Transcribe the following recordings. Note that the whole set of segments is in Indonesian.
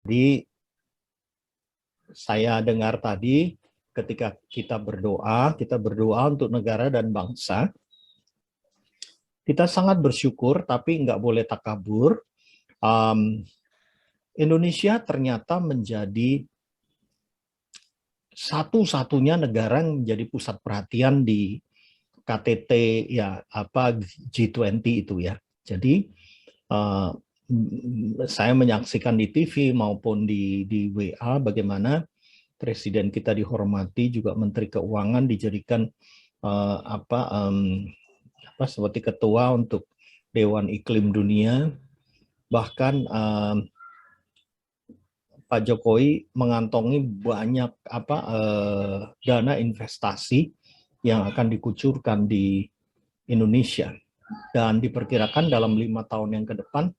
Jadi saya dengar tadi ketika kita berdoa untuk negara dan bangsa, kita sangat bersyukur tapi nggak boleh takabur. Indonesia ternyata menjadi satu-satunya negara yang menjadi pusat perhatian di KTT G20 itu ya. Jadi saya menyaksikan di TV maupun di WA bagaimana presiden kita dihormati, juga Menteri Keuangan dijadikan seperti ketua untuk Dewan Iklim Dunia. Bahkan Pak Jokowi mengantongi banyak dana investasi yang akan dikucurkan di Indonesia, dan diperkirakan dalam 5 tahun yang ke depan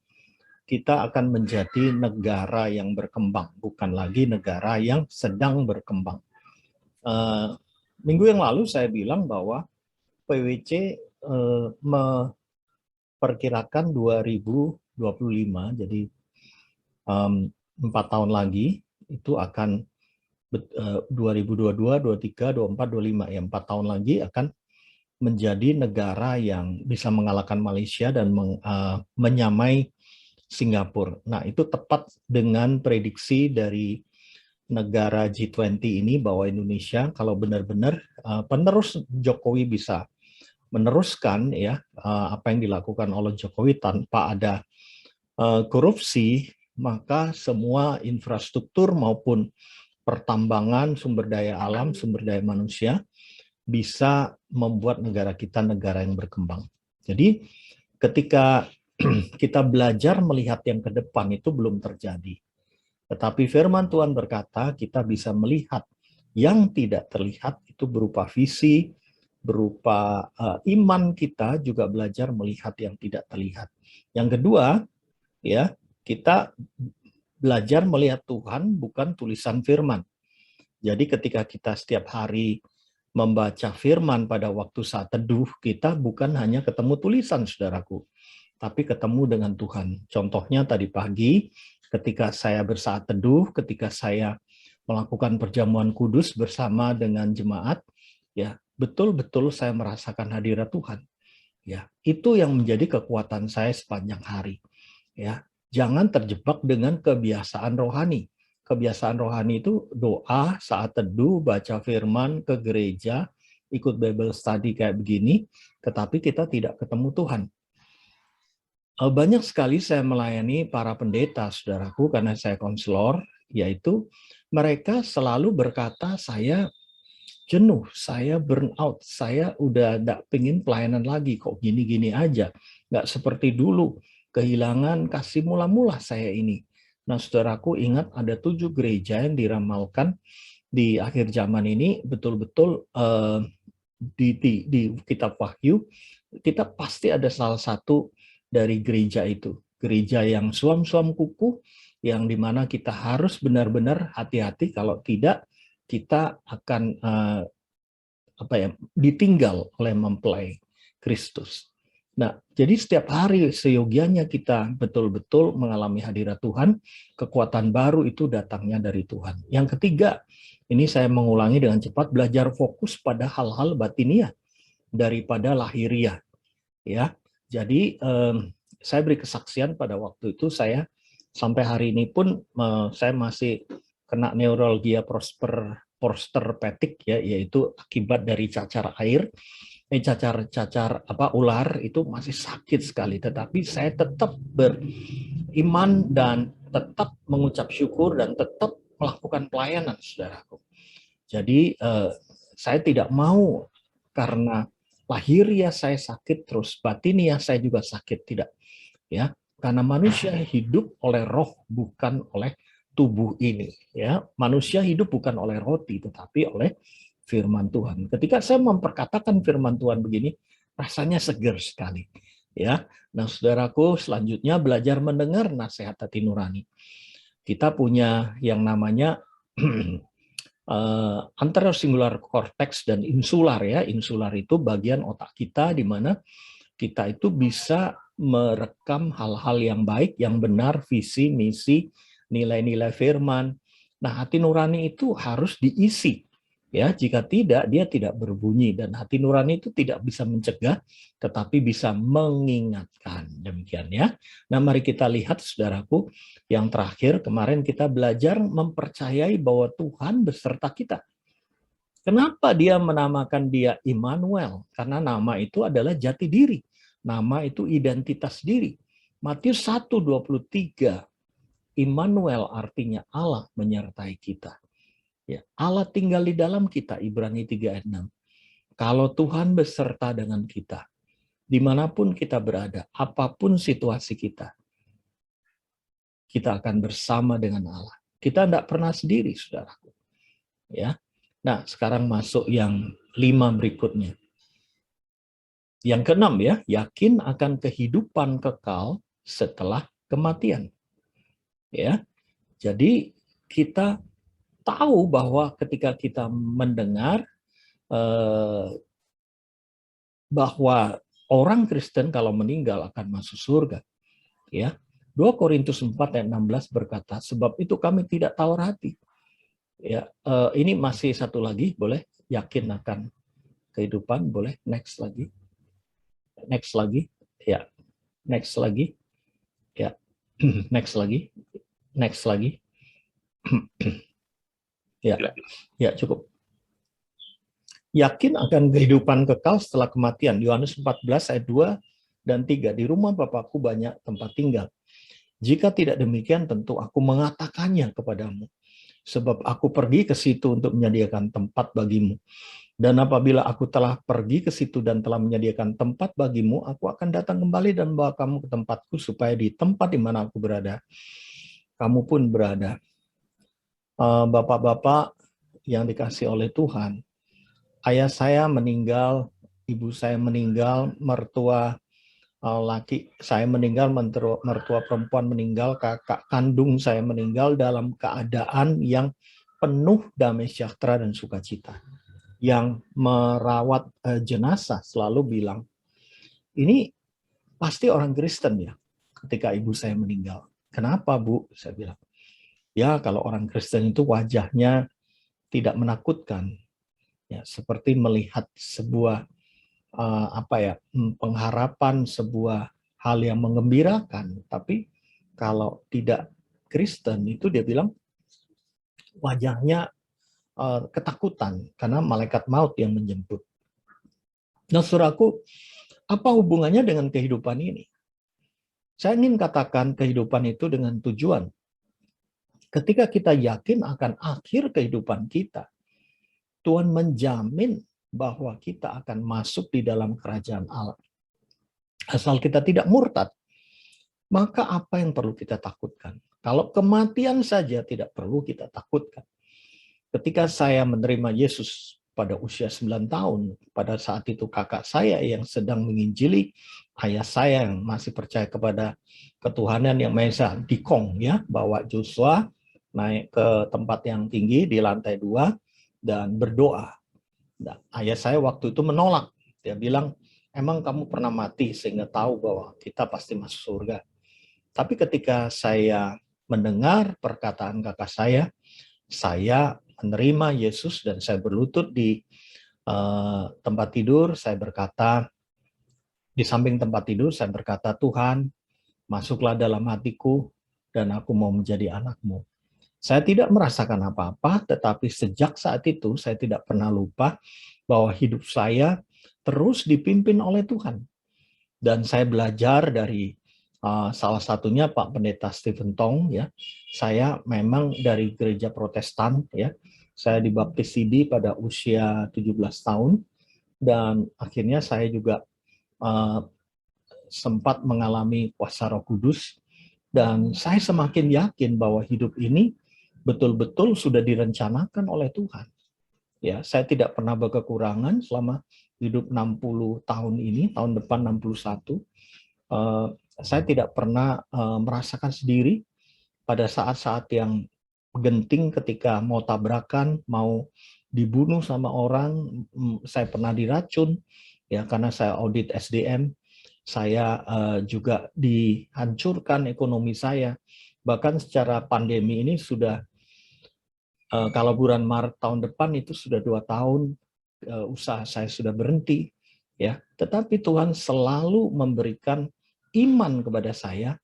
kita akan menjadi negara yang berkembang, bukan lagi negara yang sedang berkembang. Minggu yang lalu saya bilang bahwa PwC memperkirakan 2025, jadi 4 tahun lagi itu akan 2022, 23, 24, 25 ya, 4 tahun lagi akan menjadi negara yang bisa mengalahkan Malaysia dan menyamai Singapura. Nah, itu tepat dengan prediksi dari negara G20 ini bahwa Indonesia kalau benar-benar penerus Jokowi bisa meneruskan ya apa yang dilakukan oleh Jokowi tanpa ada korupsi, maka semua infrastruktur maupun pertambangan, sumber daya alam, sumber daya manusia bisa membuat negara kita negara yang berkembang. Jadi ketika kita belajar melihat yang ke depan itu belum terjadi. Tetapi firman Tuhan berkata kita bisa melihat yang tidak terlihat itu berupa visi, berupa iman kita juga belajar melihat yang tidak terlihat. Yang kedua, ya, kita belajar melihat Tuhan bukan tulisan firman. Jadi ketika kita setiap hari membaca firman pada waktu saat teduh, kita bukan hanya ketemu tulisan, saudaraku, tapi ketemu dengan Tuhan. Contohnya tadi pagi, ketika saya bersaat teduh, ketika saya melakukan perjamuan kudus bersama dengan jemaat, ya betul-betul saya merasakan hadirat Tuhan. Ya, itu yang menjadi kekuatan saya sepanjang hari. Ya, jangan terjebak dengan kebiasaan rohani. Kebiasaan rohani itu doa, saat teduh, baca firman, ke gereja, ikut Bible study kayak begini, tetapi kita tidak ketemu Tuhan. Banyak sekali saya melayani para pendeta, saudaraku, karena saya konselor, yaitu mereka selalu berkata, saya jenuh, saya burn out, saya udah tidak pengen pelayanan lagi, kok gini-gini aja, nggak seperti dulu, kehilangan kasih mula-mula saya ini. Nah, saudaraku, ingat ada 7 gereja yang diramalkan di akhir zaman ini, betul-betul di kitab Wahyu, kita pasti ada salah satu dari gereja itu. Gereja yang suam-suam kuku, yang dimana kita harus benar-benar hati-hati, kalau tidak kita akan ditinggal oleh mempelai Kristus. Nah, jadi setiap hari seyogianya kita betul-betul mengalami hadirat Tuhan, kekuatan baru itu datangnya dari Tuhan. Yang ketiga, ini saya mengulangi dengan cepat, belajar fokus pada hal-hal batiniah daripada lahiriah. Ya, jadi saya beri kesaksian pada waktu itu, saya sampai hari ini pun saya masih kena neuralgia prosterpetik ya, yaitu akibat dari cacar air. Cacar ular itu masih sakit sekali, tetapi saya tetap beriman dan tetap mengucap syukur dan tetap melakukan pelayanan, saudaraku. Jadi saya tidak mau karena lahiriah saya sakit terus batiniah saya juga sakit, tidak ya, karena manusia hidup oleh roh bukan oleh tubuh ini ya. Manusia hidup bukan oleh roti tetapi oleh firman Tuhan. Ketika saya memperkatakan firman Tuhan begini, rasanya segar sekali ya. Nah, saudaraku, selanjutnya belajar mendengar nasihat hati nurani. Kita punya yang namanya antara singular cortex dan insular ya. Insular itu bagian otak kita di mana kita itu bisa merekam hal-hal yang baik, yang benar, visi, misi, nilai-nilai firman. Nah, hati nurani itu harus diisi. Ya, jika tidak, dia tidak berbunyi, dan hati nurani itu tidak bisa mencegah, tetapi bisa mengingatkan. Demikian ya. Nah, mari kita lihat, saudaraku, yang terakhir kemarin kita belajar mempercayai bahwa Tuhan beserta kita. Kenapa dia menamakan dia Immanuel? Karena nama itu adalah jati diri. Nama itu identitas diri. Matius 1:23, Immanuel artinya Allah menyertai kita. Ya, Allah tinggal di dalam kita, Ibrani 3 ayat 6. Kalau Tuhan beserta dengan kita, dimanapun kita berada, apapun situasi kita akan bersama dengan Allah. Kita tidak pernah sendiri, saudaraku. Ya. Nah, sekarang masuk yang 5 berikutnya. Yang keenam ya, yakin akan kehidupan kekal setelah kematian. Ya. Jadi kita tahu bahwa ketika kita mendengar bahwa orang Kristen kalau meninggal akan masuk surga, ya. 2 Korintus 4 ayat 16 berkata, sebab itu kami tidak tawar hati. Ya, ini masih satu lagi, boleh? Yakin akan kehidupan, boleh? Next lagi. Next lagi. Ya. Next lagi. Ya. Next lagi. Next lagi. Ya. Ya, cukup. Yakin akan kehidupan kekal setelah kematian. Yohanes 14 ayat 2 dan 3. Di rumah Bapakku banyak tempat tinggal. Jika tidak demikian, tentu aku mengatakannya kepadamu. Sebab aku pergi ke situ untuk menyediakan tempat bagimu. Dan apabila aku telah pergi ke situ dan telah menyediakan tempat bagimu, aku akan datang kembali dan membawa kamu ke tempatku, supaya di tempat di mana aku berada, kamu pun berada. Bapak-bapak yang dikasih oleh Tuhan, ayah saya meninggal, ibu saya meninggal, mertua laki saya meninggal, mertua perempuan meninggal, kakak kandung saya meninggal dalam keadaan yang penuh damai sejahtera dan sukacita. Yang merawat jenazah selalu bilang, ini pasti orang Kristen ya ketika ibu saya meninggal. Kenapa, Bu? Saya bilang, ya kalau orang Kristen itu wajahnya tidak menakutkan. Ya, seperti melihat sebuah pengharapan, sebuah hal yang menggembirakan. Tapi kalau tidak Kristen itu dia bilang wajahnya ketakutan karena malaikat maut yang menjemput. Nah, saudaraku, apa hubungannya dengan kehidupan ini? Saya ingin katakan kehidupan itu dengan tujuan. Ketika kita yakin akan akhir kehidupan kita, Tuhan menjamin bahwa kita akan masuk di dalam kerajaan Allah. Asal kita tidak murtad, maka apa yang perlu kita takutkan? Kalau kematian saja tidak perlu kita takutkan. Ketika saya menerima Yesus pada usia 9 tahun, pada saat itu kakak saya yang sedang menginjili, ayah saya yang masih percaya kepada ketuhanan yang Maha Esa, dikong ya, bawa Joshua naik ke tempat yang tinggi di lantai 2 dan berdoa. Nah, ayah saya waktu itu menolak. Dia bilang, emang kamu pernah mati sehingga tahu bahwa kita pasti masuk surga. Tapi ketika saya mendengar perkataan kakak saya menerima Yesus dan saya berlutut di tempat tidur. Saya berkata, di samping tempat tidur, saya berkata, Tuhan, masuklah dalam hatiku dan aku mau menjadi anakmu. Saya tidak merasakan apa-apa, tetapi sejak saat itu saya tidak pernah lupa bahwa hidup saya terus dipimpin oleh Tuhan. Dan saya belajar dari salah satunya Pak Pendeta Stephen Tong ya. Saya memang dari gereja Protestan ya. Saya dibaptis CD pada usia 17 tahun dan akhirnya saya juga sempat mengalami kuasa Roh Kudus dan saya semakin yakin bahwa hidup ini betul-betul sudah direncanakan oleh Tuhan. Ya, saya tidak pernah berkekurangan selama hidup 60 tahun ini, tahun depan 61. Saya tidak pernah merasakan sendiri pada saat-saat yang genting ketika mau tabrakan, mau dibunuh sama orang. Saya pernah diracun, ya karena saya audit SDM. Saya juga dihancurkan ekonomi saya. Bahkan secara pandemi ini sudah, kalau bulan Maret tahun depan itu sudah 2 tahun usaha saya sudah berhenti, ya. Tetapi Tuhan selalu memberikan iman kepada saya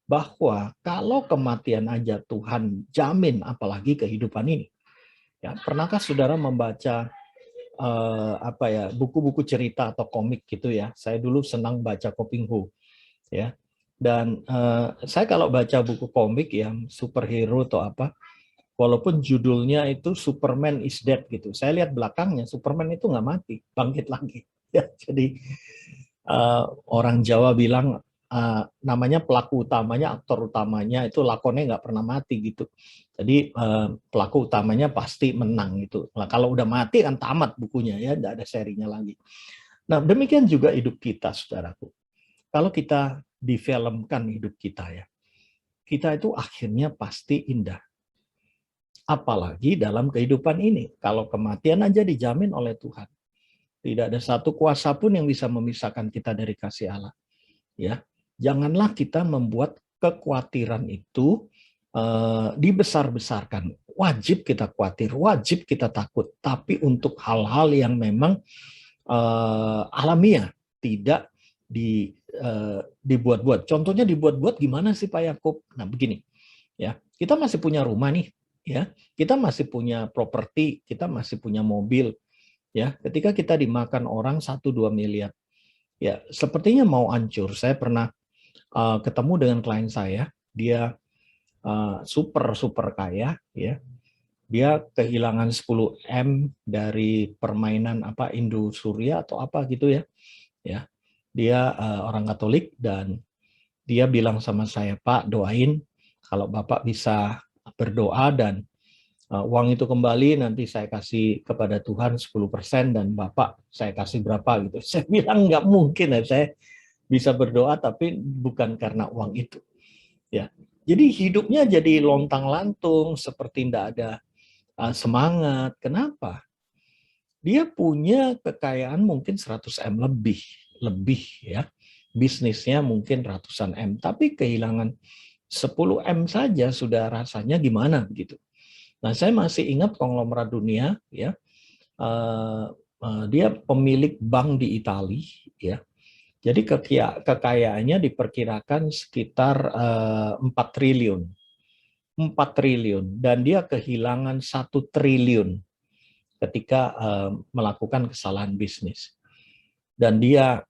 bahwa kalau kematian aja Tuhan jamin, apalagi kehidupan ini. Ya, pernahkah saudara membaca buku-buku cerita atau komik gitu ya? Saya dulu senang baca Koping Ho, ya. Dan saya kalau baca buku komik yang superhero atau apa, walaupun judulnya itu Superman is dead gitu, saya lihat belakangnya Superman itu nggak mati, bangkit lagi. Ya, jadi orang Jawa bilang namanya pelaku utamanya, aktor utamanya itu lakonnya nggak pernah mati gitu. Jadi pelaku utamanya pasti menang itu. Nah, kalau udah mati kan tamat bukunya ya, nggak ada serinya lagi. Nah, demikian juga hidup kita, saudaraku. Kalau kita difilmkan hidup kita ya, kita itu akhirnya pasti indah. Apalagi dalam kehidupan ini, kalau kematian aja dijamin oleh Tuhan. Tidak ada satu kuasa pun yang bisa memisahkan kita dari kasih Allah. Ya, janganlah kita membuat kekhawatiran itu dibesar-besarkan. Wajib kita khawatir, wajib kita takut. Tapi untuk hal-hal yang memang alamiah, tidak dibuat-buat. Contohnya dibuat-buat gimana sih Pak Yakub? Nah begini, ya, kita masih punya rumah nih, ya, kita masih punya properti, kita masih punya mobil, ya. Ketika kita dimakan orang 1-2 miliar, ya, sepertinya mau hancur. Saya pernah ketemu dengan klien saya, dia super kaya, ya. Dia kehilangan 10 M dari permainan Indosuria atau apa gitu ya. Ya. Dia orang Katolik dan dia bilang sama saya, "Pak, doain kalau Bapak bisa berdoa dan uang itu kembali, nanti saya kasih kepada Tuhan 10% dan Bapak saya kasih berapa," gitu. Saya bilang nggak mungkin ya, saya bisa berdoa tapi bukan karena uang itu. Ya. Jadi hidupnya jadi lontang-lantung, seperti tidak ada semangat. Kenapa? Dia punya kekayaan mungkin 100 M lebih ya. Bisnisnya mungkin ratusan M, tapi kehilangan 10 M saja sudah rasanya gimana gitu. Nah, saya masih ingat konglomerat dunia ya. Dia pemilik bank di Italia ya. Jadi kekayaannya diperkirakan sekitar 4 triliun. 4 triliun dan dia kehilangan 1 triliun ketika melakukan kesalahan bisnis. Dan dia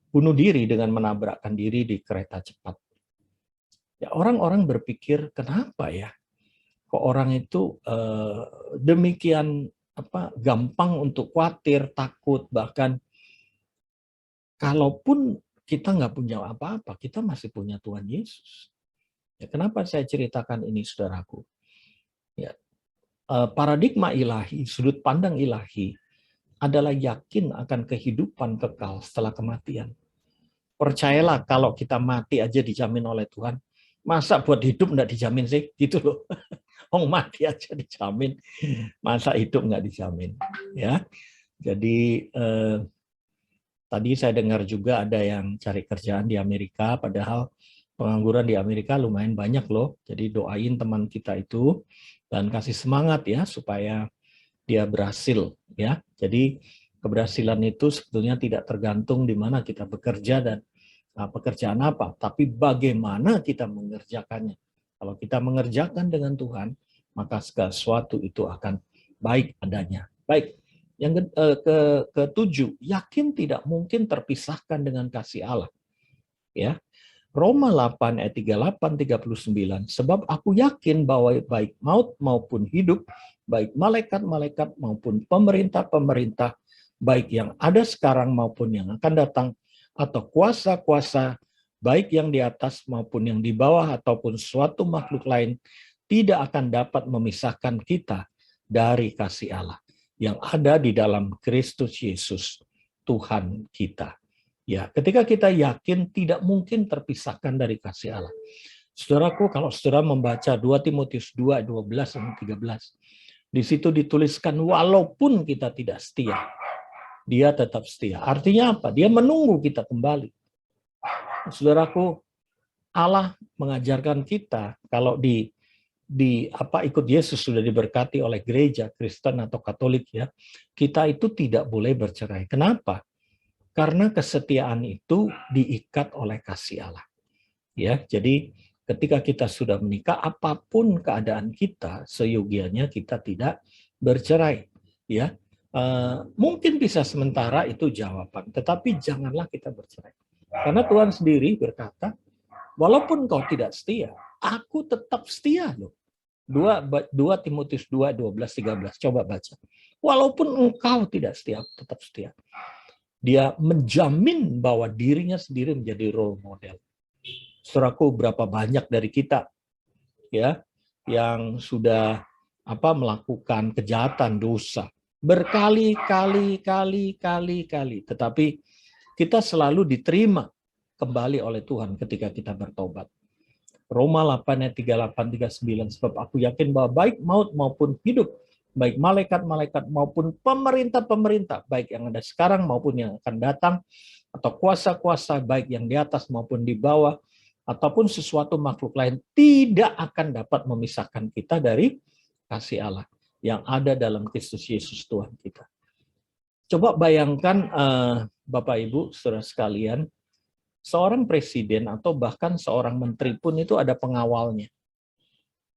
bunuh diri dengan menabrakkan diri di kereta cepat. Ya, orang-orang berpikir, kenapa ya? Kok orang itu demikian gampang untuk khawatir, takut, bahkan kalaupun kita nggak punya apa-apa, kita masih punya Tuhan Yesus. Ya, kenapa saya ceritakan ini, saudaraku? Ya, paradigma ilahi, sudut pandang ilahi adalah yakin akan kehidupan kekal setelah kematian. Percayalah, kalau kita mati aja dijamin oleh Tuhan, masa buat hidup nggak dijamin sih? Gitu loh. Mati aja dijamin, masa hidup nggak dijamin. Ya, jadi tadi saya dengar juga ada yang cari kerjaan di Amerika, padahal pengangguran di Amerika lumayan banyak loh. Jadi doain teman kita itu dan kasih semangat ya supaya dia berhasil ya. Jadi keberhasilan itu sebetulnya tidak tergantung di mana kita bekerja dan pekerjaan apa, tapi bagaimana kita mengerjakannya. Kalau kita mengerjakan dengan Tuhan, maka segala sesuatu itu akan baik adanya. Baik. Yang ketujuh, yakin tidak mungkin terpisahkan dengan kasih Allah. Ya. Roma 8 ayat 38-39, sebab aku yakin bahwa baik maut maupun hidup, baik malaikat-malaikat maupun pemerintah-pemerintah, baik yang ada sekarang maupun yang akan datang, atau kuasa-kuasa, baik yang di atas maupun yang di bawah, ataupun suatu makhluk lain, tidak akan dapat memisahkan kita dari kasih Allah yang ada di dalam Kristus Yesus, Tuhan kita. Ya, ketika kita yakin tidak mungkin terpisahkan dari kasih Allah. Saudaraku, kalau saudara membaca 2 Timotius 2, 12 dan 13, di situ dituliskan walaupun kita tidak setia, dia tetap setia. Artinya apa? Dia menunggu kita kembali. Saudaraku, Allah mengajarkan kita kalau ikut Yesus sudah diberkati oleh gereja Kristen atau Katolik ya, kita itu tidak boleh bercerai. Kenapa? Karena kesetiaan itu diikat oleh kasih Allah. Ya, jadi ketika kita sudah menikah, apapun keadaan kita, seyogianya kita tidak bercerai. Ya, mungkin bisa sementara itu jawaban, tetapi janganlah kita bercerai. Karena Tuhan sendiri berkata, walaupun kau tidak setia, aku tetap setia loh. 2 Timotius 2, 12, 13. Coba baca. Walaupun engkau tidak setia, tetap setia. Dia menjamin bahwa dirinya sendiri menjadi role model. Saudaraku, berapa banyak dari kita ya yang sudah melakukan kejahatan, dosa berkali-kali, tetapi kita selalu diterima kembali oleh Tuhan ketika kita bertobat. Roma 8 ayat 38 39, sebab aku yakin bahwa baik maut maupun hidup, baik malaikat-malaikat maupun pemerintah-pemerintah, baik yang ada sekarang maupun yang akan datang, atau kuasa-kuasa baik yang di atas maupun di bawah, ataupun sesuatu makhluk lain, tidak akan dapat memisahkan kita dari kasih Allah yang ada dalam Kristus Yesus Tuhan kita. Coba bayangkan Bapak Ibu saudara sekalian, seorang presiden atau bahkan seorang menteri pun itu ada pengawalnya.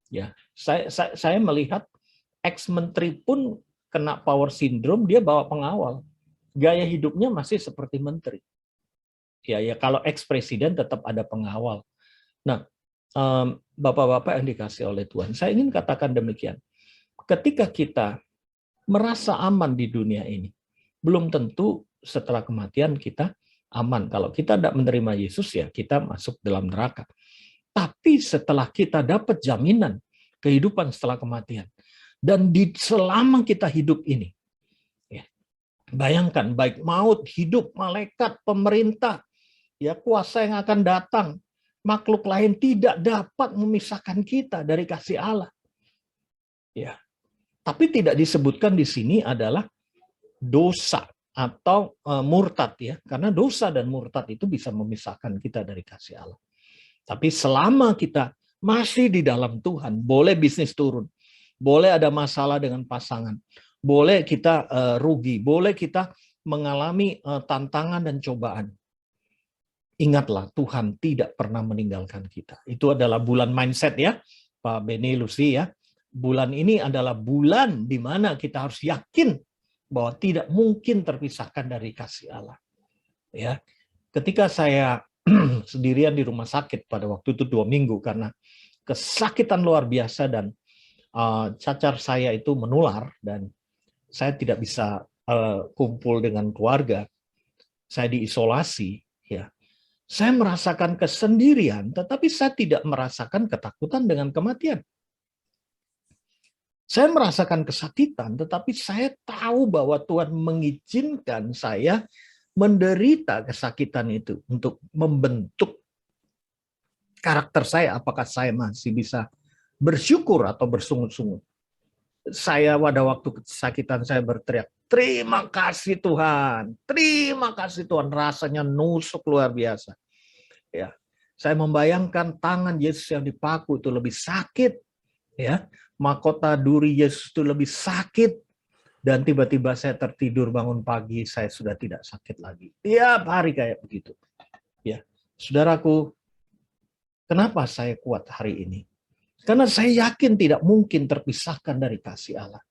Ya, saya melihat ex-menteri pun kena power syndrome, dia bawa pengawal. Gaya hidupnya masih seperti menteri. Ya kalau ex-presiden tetap ada pengawal. Nah, Bapak-bapak yang dikasih oleh Tuhan, saya ingin katakan demikian. Ketika kita merasa aman di dunia ini, belum tentu setelah kematian kita aman. Kalau kita tidak menerima Yesus, ya kita masuk dalam neraka. Tapi setelah kita dapat jaminan kehidupan setelah kematian, dan selama kita hidup ini, ya, bayangkan baik maut, hidup, malaikat, pemerintah, ya kuasa yang akan datang, makhluk lain tidak dapat memisahkan kita dari kasih Allah. Ya, tapi tidak disebutkan di sini adalah dosa atau murtad ya, karena dosa dan murtad itu bisa memisahkan kita dari kasih Allah. Tapi selama kita masih di dalam Tuhan, boleh bisnis turun, boleh ada masalah dengan pasangan, boleh kita rugi, boleh kita mengalami tantangan dan cobaan. Ingatlah, Tuhan tidak pernah meninggalkan kita. Itu adalah bulan mindset ya, Pak Beni, Lucy ya. Bulan ini adalah bulan di mana kita harus yakin bahwa tidak mungkin terpisahkan dari kasih Allah. Ya, ketika saya sendirian di rumah sakit pada waktu itu 2 minggu karena kesakitan luar biasa dan cacar saya itu menular dan saya tidak bisa kumpul dengan keluarga. Saya diisolasi, ya. Saya merasakan kesendirian, tetapi saya tidak merasakan ketakutan dengan kematian. Saya merasakan kesakitan, tetapi saya tahu bahwa Tuhan mengizinkan saya menderita kesakitan itu untuk membentuk karakter saya, apakah saya masih bisa bersyukur atau bersungut-sungut. Saya pada waktu kesakitan saya berteriak, terima kasih Tuhan, terima kasih Tuhan, rasanya nusuk luar biasa. Ya, saya membayangkan tangan Yesus yang dipaku itu lebih sakit, ya, mahkota duri Yesus itu lebih sakit. Dan tiba-tiba saya tertidur bangun pagi, saya sudah tidak sakit lagi. Tiap hari kayak begitu. Ya, saudaraku, kenapa saya kuat hari ini? Karena saya yakin tidak mungkin terpisahkan dari kasih Allah.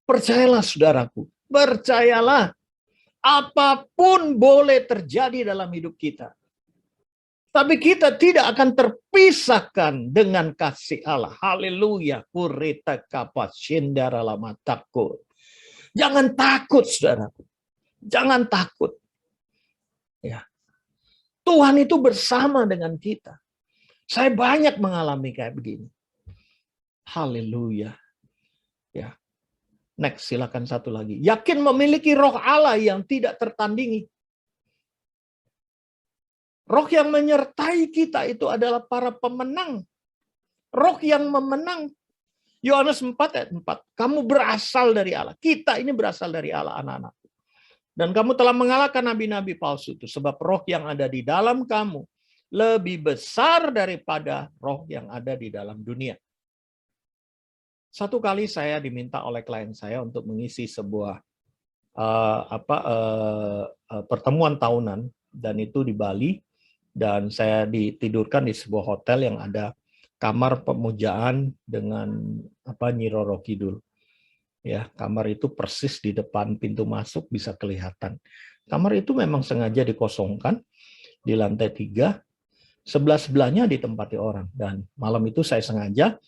Percayalah saudaraku, percayalah. Apapun boleh terjadi dalam hidup kita. Tapi kita tidak akan terpisahkan dengan kasih Allah. Haleluya. Kurita kapasindara lama takut. Jangan takut, saudaraku. Jangan takut. Ya. Tuhan itu bersama dengan kita. Saya banyak mengalami kayak begini. Haleluya. Ya. Next, silakan satu lagi. Yakin memiliki roh Allah yang tidak tertandingi. Roh yang menyertai kita itu adalah para pemenang. Roh yang memenang. Yohanes 4 ayat 4. Kamu berasal dari Allah. Kita ini berasal dari Allah, anak-anak. Dan kamu telah mengalahkan nabi-nabi palsu itu. Sebab roh yang ada di dalam kamu lebih besar daripada roh yang ada di dalam dunia. Satu kali saya diminta oleh klien saya untuk mengisi sebuah pertemuan tahunan, dan itu di Bali, dan saya ditidurkan di sebuah hotel yang ada kamar pemujaan dengan Nyi Roro Kidul. Ya, kamar itu persis di depan pintu masuk bisa kelihatan. Kamar itu memang sengaja dikosongkan di lantai 3, sebelah-sebelahnya ditempati orang, dan malam itu saya sengaja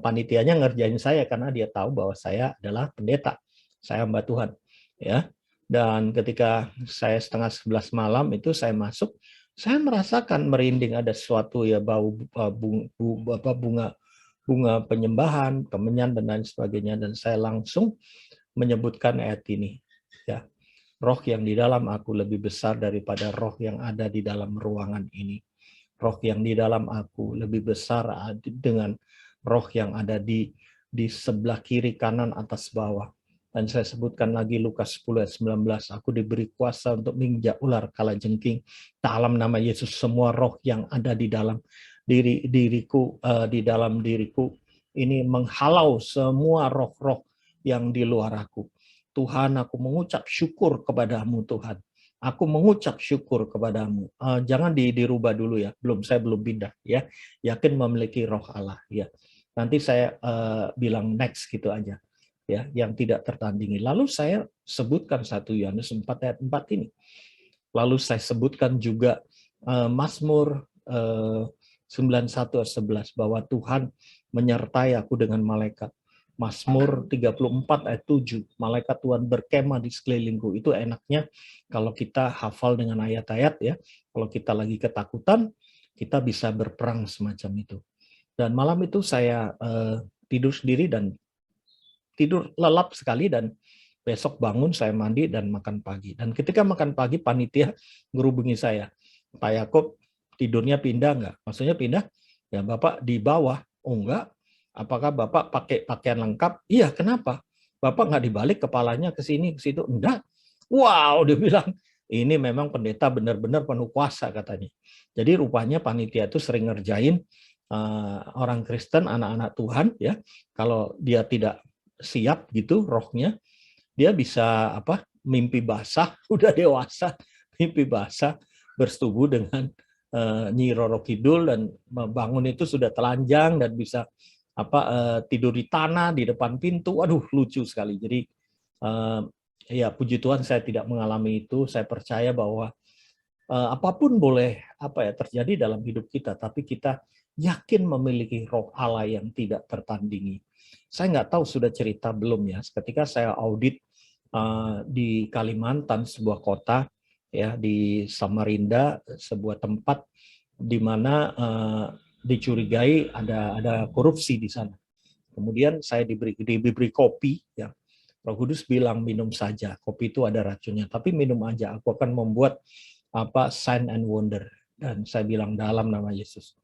panitianya ngerjain saya karena dia tahu bahwa saya adalah pendeta, saya hamba Tuhan, ya. Dan ketika saya setengah 11 malam itu saya masuk, saya merasakan merinding, ada sesuatu ya, bau bunga penyembahan, kemenyan dan lain sebagainya, dan saya langsung menyebutkan ayat ini, ya. Roh yang di dalam aku lebih besar daripada roh yang ada di dalam ruangan ini. Roh yang di dalam aku lebih besar dengan roh yang ada di sebelah kiri, kanan, atas, bawah. Dan saya sebutkan lagi Lukas 10 ayat 19, aku diberi kuasa untuk menginjak ular kalajengking. Dalam nama Yesus, semua roh yang ada di dalam diriku, di dalam diriku ini menghalau semua roh-roh yang di luar aku. Tuhan, aku mengucap syukur kepadamu Tuhan. Aku mengucap syukur kepadamu. Jangan dirubah dulu ya. Saya belum pindah ya. Yakin memiliki roh Allah ya. Nanti saya bilang next gitu aja ya, yang tidak tertandingi. Lalu saya sebutkan 1 Yohanes 4 ayat 4 ini. Lalu saya sebutkan juga Mazmur 91 ayat 11 bahwa Tuhan menyertai aku dengan malaikat. Mazmur 34 ayat 7, malaikat Tuhan berkemah di sekelilingku. Itu enaknya kalau kita hafal dengan ayat-ayat ya. Kalau kita lagi ketakutan, kita bisa berperang semacam itu. Dan malam itu saya tidur sendiri dan tidur lelap sekali, dan besok bangun saya mandi dan makan pagi. Dan ketika makan pagi, panitia ngerubungi saya, Pak Yakob tidurnya pindah nggak? Maksudnya pindah? Ya Bapak di bawah. Oh enggak. Apakah Bapak pakai pakaian lengkap? Iya, kenapa? Bapak nggak dibalik kepalanya ke sini, ke situ? Enggak. Wow, dia bilang, ini memang pendeta benar-benar penuh kuasa katanya. Jadi rupanya panitia itu sering ngerjain orang Kristen, anak-anak Tuhan ya. Kalau dia tidak siap gitu rohnya, dia bisa mimpi basah, udah dewasa, mimpi basah bersetubuh dengan Nyi Roro Kidul, dan bangun itu sudah telanjang dan bisa tidur di tanah di depan pintu. Waduh, lucu sekali. Jadi ya puji Tuhan saya tidak mengalami itu. Saya percaya bahwa apapun boleh terjadi dalam hidup kita, tapi kita yakin memiliki roh Allah yang tidak tertandingi. Saya nggak tahu sudah cerita belum ya, ketika saya audit di Kalimantan, sebuah kota ya, di Samarinda, sebuah tempat di mana dicurigai ada korupsi di sana. Kemudian saya diberi kopi ya. Roh Kudus bilang minum saja, kopi itu ada racunnya, tapi minum aja, aku akan membuat sign and wonder. Dan saya bilang dalam nama Yesus.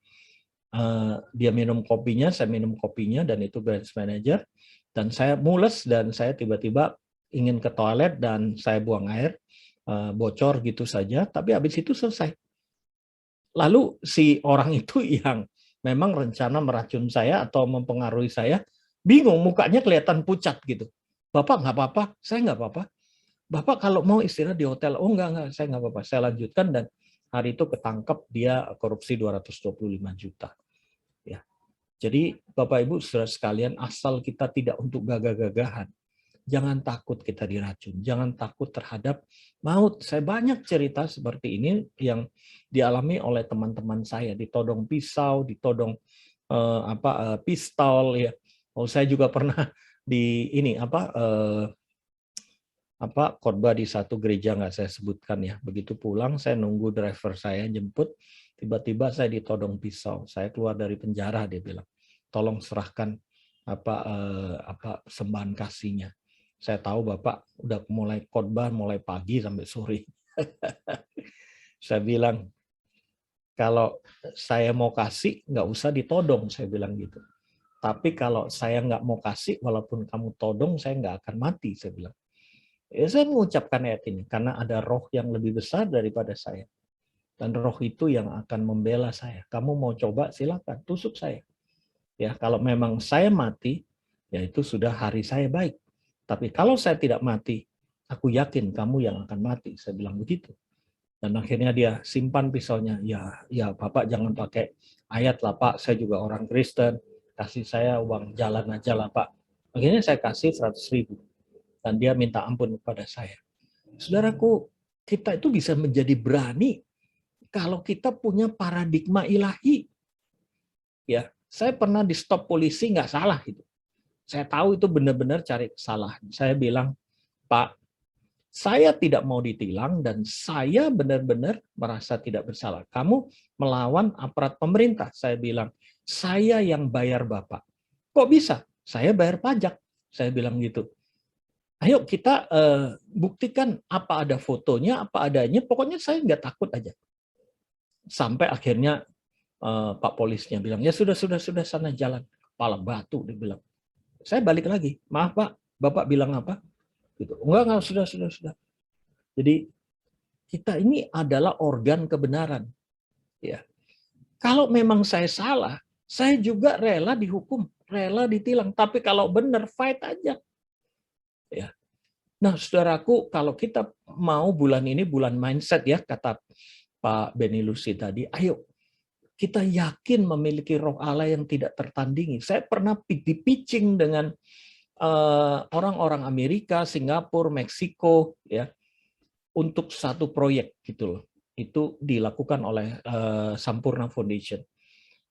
Dia minum kopinya, saya minum kopinya, dan itu branch manager. Dan saya mules, dan saya tiba-tiba ingin ke toilet, dan saya buang air, bocor gitu saja, tapi habis itu selesai. Lalu si orang itu yang memang rencana meracun saya atau mempengaruhi saya, bingung, mukanya kelihatan pucat gitu. Bapak nggak apa-apa, saya nggak apa-apa. Bapak kalau mau istirahat di hotel, oh enggak, saya nggak apa-apa. Saya lanjutkan, dan hari itu ketangkep dia korupsi 225 juta. Ya. Jadi Bapak Ibu Saudara sekalian, asal kita tidak untuk gagah-gagahan, jangan takut kita diracun, jangan takut terhadap maut. Saya banyak cerita seperti ini yang dialami oleh teman-teman saya, ditodong pisau, ditodong pistol ya. Oh, saya juga pernah di ini khotbah di satu gereja, nggak saya sebutkan ya. Begitu pulang, saya nunggu driver saya jemput, tiba-tiba saya ditodong pisau. Saya keluar dari penjara, dia bilang, tolong serahkan sembahan kasihnya. Saya tahu Bapak udah mulai khotbah mulai pagi sampai sore. Saya bilang, kalau saya mau kasih, nggak usah ditodong, saya bilang gitu. Tapi kalau saya nggak mau kasih, walaupun kamu todong, saya nggak akan mati, saya bilang. Ya, saya mengucapkan ayat ini karena ada roh yang lebih besar daripada saya. Dan roh itu yang akan membela saya. Kamu mau coba, silakan, tusuk saya. Ya, kalau memang saya mati, ya itu sudah hari saya baik. Tapi kalau saya tidak mati, aku yakin kamu yang akan mati. Saya bilang begitu. Dan akhirnya dia simpan pisaunya. Ya Bapak jangan pakai ayat lah Pak, saya juga orang Kristen. Kasih saya uang jalan aja lah Pak. Akhirnya saya kasih 100.000. Dan dia minta ampun kepada saya. Saudaraku, kita itu bisa menjadi berani kalau kita punya paradigma ilahi. Ya, saya pernah di stop polisi, nggak salah itu. Saya tahu itu benar-benar cari kesalahan. Saya bilang, Pak, saya tidak mau ditilang dan saya benar-benar merasa tidak bersalah. Kamu melawan aparat pemerintah. Saya bilang, saya yang bayar Bapak. Kok bisa? Saya bayar pajak. Saya bilang gitu. Ayo kita buktikan apa ada fotonya, apa adanya. Pokoknya saya nggak takut aja. Sampai akhirnya Pak polisnya bilang, ya sudah sana jalan. Kepala batu, dia bilang. Saya balik lagi, maaf Pak, Bapak bilang apa? Gitu. Enggak, sudah. Jadi kita ini adalah organ kebenaran. Ya. Kalau memang saya salah, saya juga rela dihukum, rela ditilang. Tapi kalau benar, fight aja. Ya. Nah, saudaraku, kalau kita mau bulan ini bulan mindset ya, kata Pak Benny Lucy tadi, ayo kita yakin memiliki roh Allah yang tidak tertandingi. Saya pernah di-pitching dengan orang-orang Amerika, Singapura, Meksiko, ya, untuk satu proyek gitu loh. Itu dilakukan oleh Sampurna Foundation,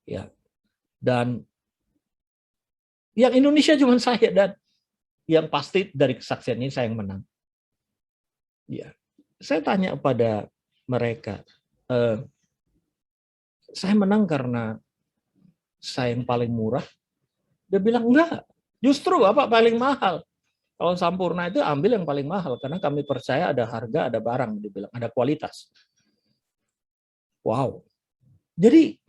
ya. Dan yang Indonesia cuma saya, dan yang pasti dari kesaksian ini saya yang menang. Ya, saya tanya pada mereka. Saya menang karena saya yang paling murah. Dia bilang, enggak, justru Bapak paling mahal. Kalau Sampurna itu ambil yang paling mahal, karena kami percaya ada harga, ada barang, dia bilang, ada kualitas. Wow. Jadi,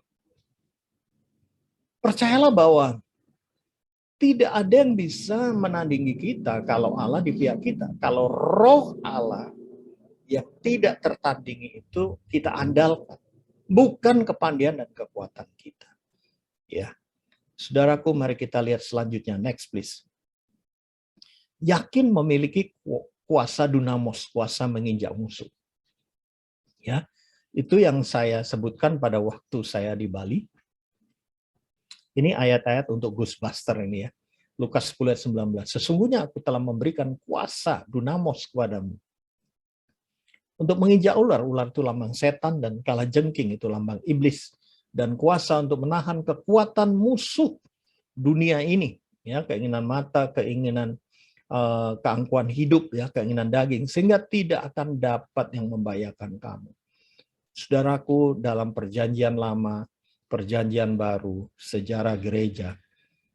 percayalah bahwa tidak ada yang bisa menandingi kita kalau Allah di pihak kita. Kalau roh Allah yang tidak tertandingi itu kita andalkan. Bukan kepandaian dan kekuatan kita. Ya, saudaraku, mari kita lihat selanjutnya. Next, please. Yakin memiliki kuasa dunamos, kuasa menginjak musuh. Ya, itu yang saya sebutkan pada waktu saya di Bali. Ini ayat-ayat untuk Ghostbuster ini ya. Lukas 10 ayat 19. Sesungguhnya aku telah memberikan kuasa dunamos kepadamu untuk menginjak ular. Ular itu lambang setan, dan kalajengking itu lambang iblis. Dan kuasa untuk menahan kekuatan musuh dunia ini. Ya, keinginan mata, keinginan keangkuhan hidup, ya, keinginan daging. Sehingga tidak akan dapat yang membahayakan kamu. Saudaraku, dalam perjanjian lama, perjanjian baru, sejarah gereja,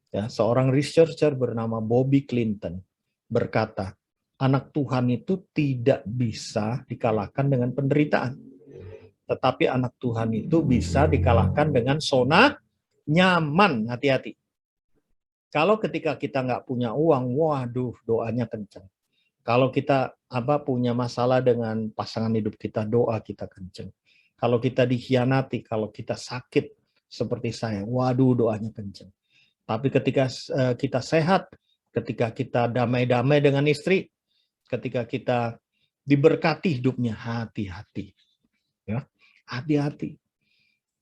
ya, seorang researcher bernama Bobby Clinton berkata, anak Tuhan itu tidak bisa dikalahkan dengan penderitaan. Tetapi anak Tuhan itu bisa dikalahkan dengan zona nyaman. Hati-hati. Kalau ketika kita nggak punya uang, waduh, doanya kencang. Kalau kita punya masalah dengan pasangan hidup kita, doa kita kencang. Kalau kita dikhianati, kalau kita sakit seperti saya, waduh, doanya kencang. Tapi ketika kita sehat, ketika kita damai-damai dengan istri, ketika kita diberkati hidupnya, hati-hati. Ya, hati-hati.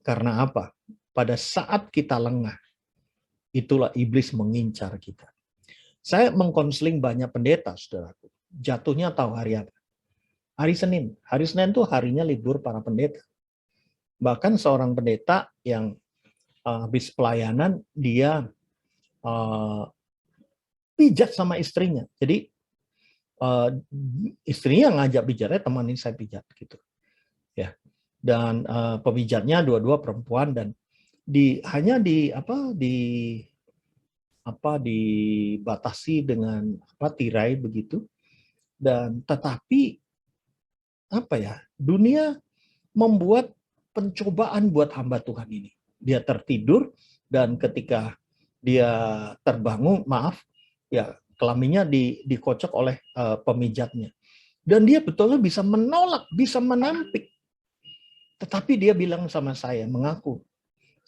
Karena apa? Pada saat kita lengah, itulah iblis mengincar kita. Saya mengkonseling banyak pendeta, saudaraku. Jatuhnya tahu hari apa? Hari Senin. Hari Senin itu harinya libur para pendeta. Bahkan seorang pendeta yang habis pelayanan, dia pijat sama istrinya. Jadi istrinya ngajak pijatnya, temanin saya pijat gitu. Ya. Dan pemijatnya dua-dua perempuan, dan hanya dibatasi dengan tirai begitu. Dan tetapi dunia membuat pencobaan buat hamba Tuhan ini. Dia tertidur, dan ketika dia terbangun, kelaminnya dikocok oleh pemijatnya. Dan dia betulnya bisa menolak, bisa menampik. Tetapi dia bilang sama saya, mengaku,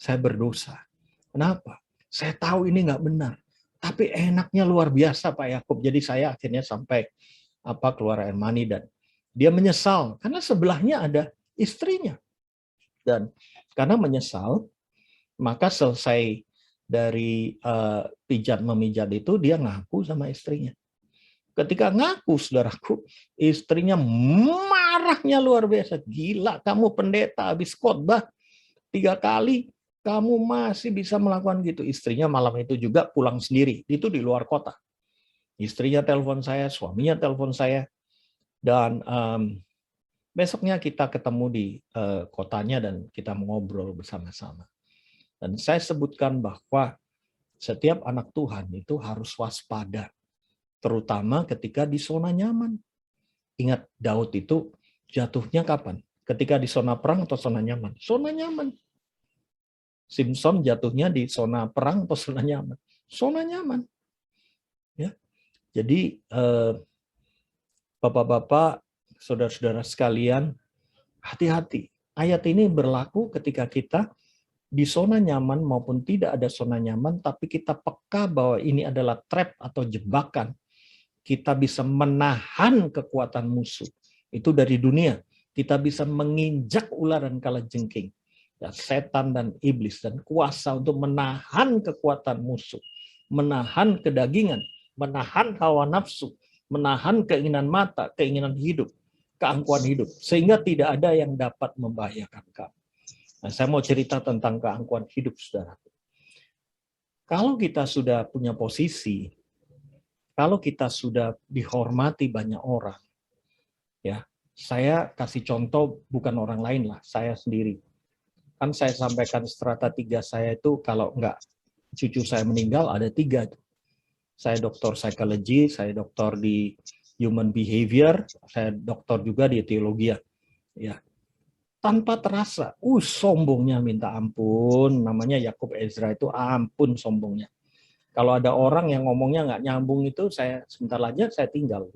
saya berdosa. Kenapa? Saya tahu ini nggak benar. Tapi enaknya luar biasa Pak Yakub. Jadi saya akhirnya sampai keluar air mani dan dia menyesal karena sebelahnya ada istrinya. Dan karena menyesal, maka selesai dari pijat memijat itu dia ngaku sama istrinya. Ketika ngaku, saudaraku, istrinya marahnya luar biasa. Gila, kamu pendeta habis khotbah 3 kali, kamu masih bisa melakukan gitu. Istrinya malam itu juga pulang sendiri, itu di luar kota. Istrinya telepon saya, suaminya telepon saya, dan besoknya kita ketemu di kotanya dan kita ngobrol bersama-sama. Dan saya sebutkan bahwa setiap anak Tuhan itu harus waspada, terutama ketika di zona nyaman. Ingat, Daud itu jatuhnya kapan? Ketika di zona perang atau zona nyaman? Zona nyaman. Simpson jatuhnya di zona perang atau zona nyaman? Zona nyaman. Ya. Jadi, Bapak-bapak, saudara-saudara sekalian, hati-hati. Ayat ini berlaku ketika kita di zona nyaman maupun tidak ada zona nyaman, tapi kita peka bahwa ini adalah trap atau jebakan. Kita bisa menahan kekuatan musuh. Itu dari dunia. Kita bisa menginjak ular dan kalajengking. Ya, setan dan iblis dan kuasa untuk menahan kekuatan musuh. Menahan kedagingan. Menahan hawa nafsu. Menahan keinginan mata, keinginan hidup. Keangkuhan hidup. Sehingga tidak ada yang dapat membahayakan kamu. Nah, saya mau cerita tentang keangkuhan hidup, saudara. Kalau kita sudah punya posisi, kalau kita sudah dihormati banyak orang, ya, saya kasih contoh bukan orang lain lah, saya sendiri. Kan saya sampaikan strata 3 saya itu kalau enggak cucu saya meninggal ada 3. Saya doktor psikologi, saya doktor di human behavior, saya doktor juga di teologi. Ya. Tanpa terasa, sombongnya minta ampun, namanya Yakub Ezra itu ampun sombongnya. Kalau ada orang yang ngomongnya nggak nyambung itu, saya sebentar aja saya tinggal.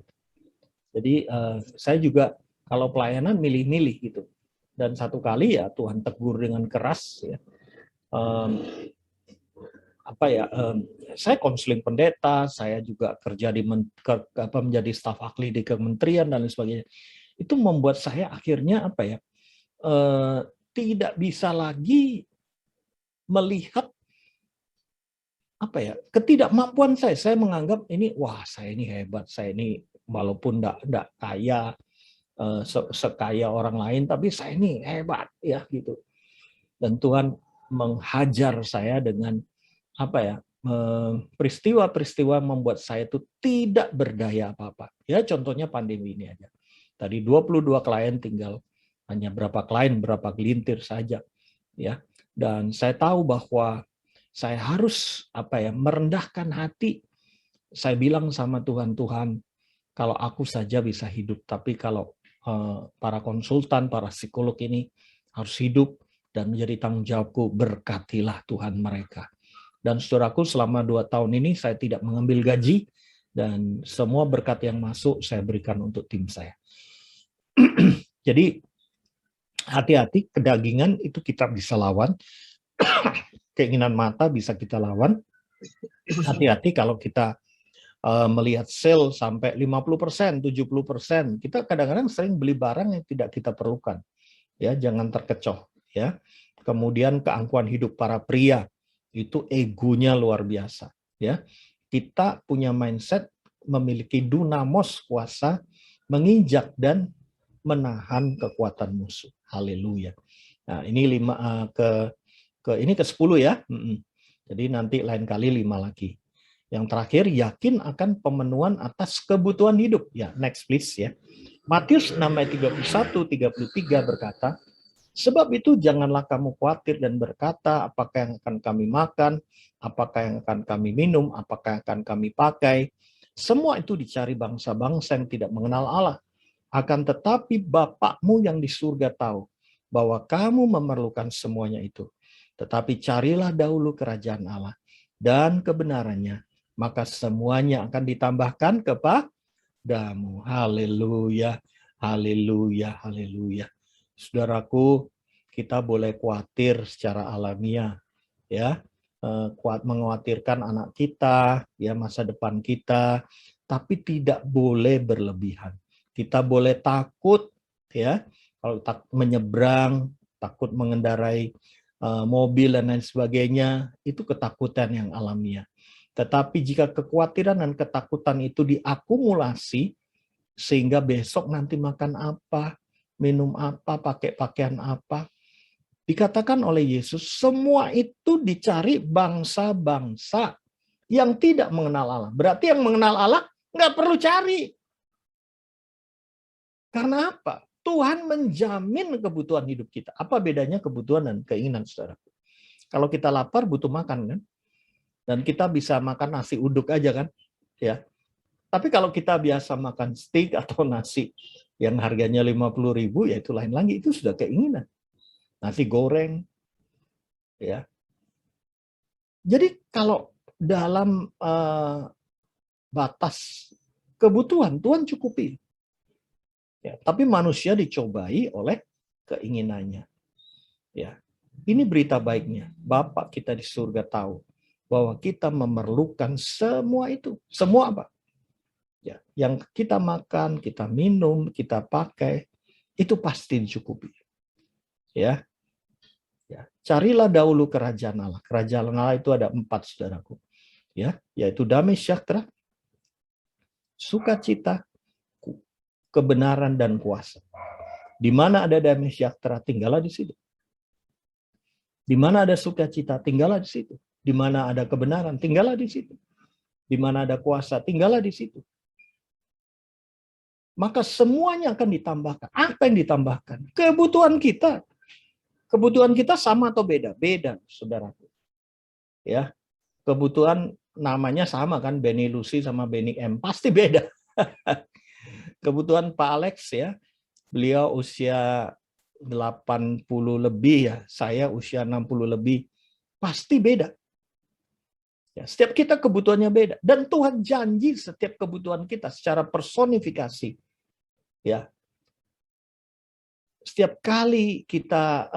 Jadi saya juga kalau pelayanan milih-milih gitu. Dan satu kali ya Tuhan tegur dengan keras ya. Saya konseling pendeta, saya juga kerja di menjadi staf ahli di kementerian dan lain sebagainya. Itu membuat saya akhirnya tidak bisa lagi melihat ketidakmampuan saya. Saya menganggap ini, wah saya ini hebat, saya ini walaupun enggak kaya sekaya orang lain, tapi saya ini hebat ya gitu. Dan Tuhan menghajar saya dengan peristiwa-peristiwa membuat saya itu tidak berdaya apa-apa. Ya contohnya pandemi ini aja. Tadi 22 klien tinggal hanya berapa klien, berapa gelintir saja, ya. Dan saya tahu bahwa saya harus merendahkan hati. Saya bilang sama Tuhan, kalau aku saja bisa hidup, tapi kalau para konsultan, para psikolog ini harus hidup dan menjadi tanggung jawabku, berkatilah Tuhan mereka. Dan saudaraku, selama 2 tahun ini saya tidak mengambil gaji dan semua berkat yang masuk saya berikan untuk tim saya. Jadi hati-hati, kedagingan itu kita bisa lawan, keinginan mata bisa kita lawan. Hati-hati kalau kita melihat sale sampai 50%, 70%, kita kadang-kadang sering beli barang yang tidak kita perlukan. Ya, jangan terkecoh ya. Kemudian keangkuhan hidup para pria, itu egonya luar biasa ya. Kita punya mindset memiliki dunamos, kuasa menginjak dan menahan kekuatan musuh. Haleluya. Nah, ini ini ke 10 ya. Jadi nanti lain kali 5 lagi. Yang terakhir, yakin akan pemenuhan atas kebutuhan hidup. Ya, next please ya. Matius 6 ayat 31-33 berkata, sebab itu janganlah kamu khawatir dan berkata, apakah yang akan kami makan, apakah yang akan kami minum, apakah yang akan kami pakai. Semua itu dicari bangsa-bangsa yang tidak mengenal Allah. Akan tetapi Bapakmu yang di surga tahu bahwa kamu memerlukan semuanya itu. Tetapi carilah dahulu kerajaan Allah dan kebenarannya, maka semuanya akan ditambahkan kepadamu. Haleluya, haleluya, haleluya. Saudaraku, kita boleh khawatir secara alamiah, ya, mengkhawatirkan anak kita, ya, masa depan kita, tapi tidak boleh berlebihan. Kita boleh takut, ya, kalau menyeberang, takut mengendarai mobil dan lain sebagainya, itu ketakutan yang alamiah. Tetapi jika kekhawatiran dan ketakutan itu diakumulasi, sehingga besok nanti makan apa, minum apa, pakai pakaian apa, dikatakan oleh Yesus, semua itu dicari bangsa-bangsa yang tidak mengenal Allah. Berarti yang mengenal Allah nggak perlu cari. Karena apa? Tuhan menjamin kebutuhan hidup kita. Apa bedanya kebutuhan dan keinginan, saudara? Kalau kita lapar butuh makan, kan? Dan kita bisa makan nasi uduk aja, kan? Ya. Tapi kalau kita biasa makan steak atau nasi yang harganya 50.000, ya itu lain lagi, itu sudah keinginan. Nasi goreng, ya. Jadi kalau dalam batas kebutuhan, Tuhan cukupi. Ya, tapi manusia dicobai oleh keinginannya. Ya, ini berita baiknya. Bapa kita di surga tahu bahwa kita memerlukan semua itu. Semua apa? Ya, yang kita makan, kita minum, kita pakai, itu pasti dicukupi. Ya. Ya, carilah dahulu kerajaan Allah. Kerajaan Allah itu ada 4, saudaraku. Ya, yaitu damai sejahtera, sukacita, kebenaran dan kuasa. Di mana ada damai sejahtera, tinggallah di situ. Di mana ada sukacita, tinggallah di situ. Di mana ada kebenaran, tinggallah di situ. Di mana ada kuasa, tinggallah di situ. Maka semuanya akan ditambahkan. Apa yang ditambahkan? Kebutuhan kita. Kebutuhan kita sama atau beda? Beda, saudaraku. Ya, kebutuhan namanya sama kan, Benny Lucy sama Benny M. Pasti beda. Kebutuhan Pak Alex, ya, beliau usia 80 lebih, ya, saya usia 60 lebih, pasti beda. Ya, setiap kita kebutuhannya beda. Dan Tuhan janji setiap kebutuhan kita secara personifikasi. Ya, setiap kali kita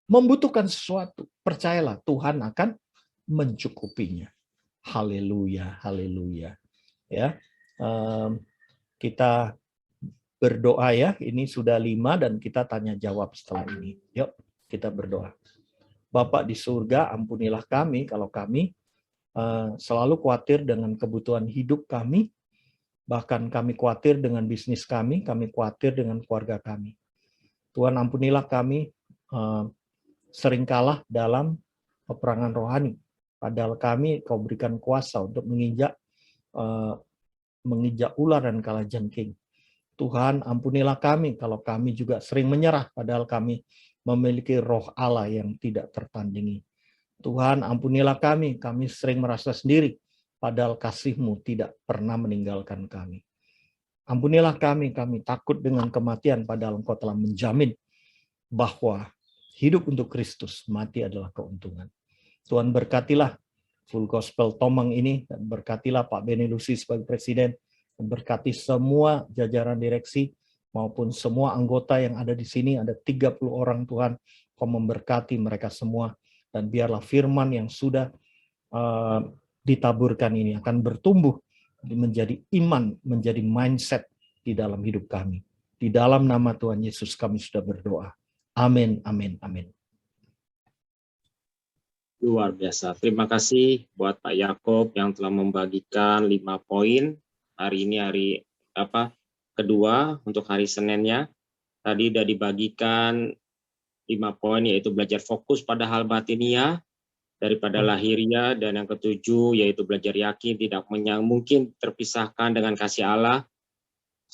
membutuhkan sesuatu, percayalah Tuhan akan mencukupinya. Haleluya, haleluya. Ya, kita berdoa, ya. Ini sudah 5 dan kita tanya jawab setelah ini. Yuk, kita berdoa. Bapak di surga, ampunilah kami kalau kami selalu khawatir dengan kebutuhan hidup kami, bahkan kami khawatir dengan bisnis kami khawatir dengan keluarga kami. Tuhan, ampunilah kami sering kalah dalam peperangan rohani, padahal kami Kau berikan kuasa untuk menginjak ular dan kalajengking. Tuhan, ampunilah kami kalau kami juga sering menyerah, padahal kami memiliki roh Allah yang tidak tertandingi. Tuhan, ampunilah kami sering merasa sendiri, padahal kasih-Mu tidak pernah meninggalkan kami. Ampunilah kami takut dengan kematian, padahal Engkau telah menjamin bahwa hidup untuk Kristus, mati adalah keuntungan. Tuhan, berkatilah Full Gospel Tomang ini, dan berkatilah Pak Benny Lucy sebagai Presiden, dan berkati semua jajaran direksi, maupun semua anggota yang ada di sini, ada 30 orang Tuhan, Kau memberkati mereka semua, dan biarlah firman yang sudah ditaburkan ini akan bertumbuh menjadi iman, menjadi mindset di dalam hidup kami. Di dalam nama Tuhan Yesus kami sudah berdoa. Amin, amin, amin. Luar biasa. Terima kasih buat Pak Yakob yang telah membagikan 5 poin. Hari ini hari kedua untuk hari Seninnya. Tadi sudah dibagikan 5 poin, yaitu belajar fokus pada hal batinia daripada lahiriah, dan yang ke-7 yaitu belajar yakin tidak mungkin terpisahkan dengan kasih Allah.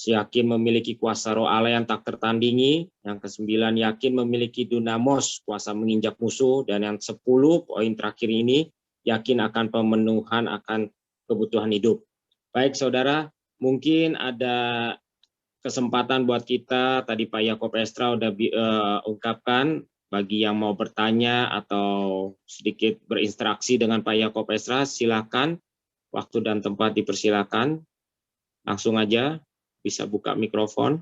Yakin memiliki kuasa roh Allah yang tak tertandingi. Yang ke-9, yakin memiliki dunamos, kuasa menginjak musuh. Dan yang 10, poin terakhir ini, yakin akan pemenuhan akan kebutuhan hidup. Baik saudara, mungkin ada kesempatan buat kita, tadi Pak Yakob Estra udah ungkapkan, bagi yang mau bertanya atau sedikit berinteraksi dengan Pak Yakob Estra, silakan, waktu dan tempat dipersilakan. Langsung aja bisa buka mikrofon.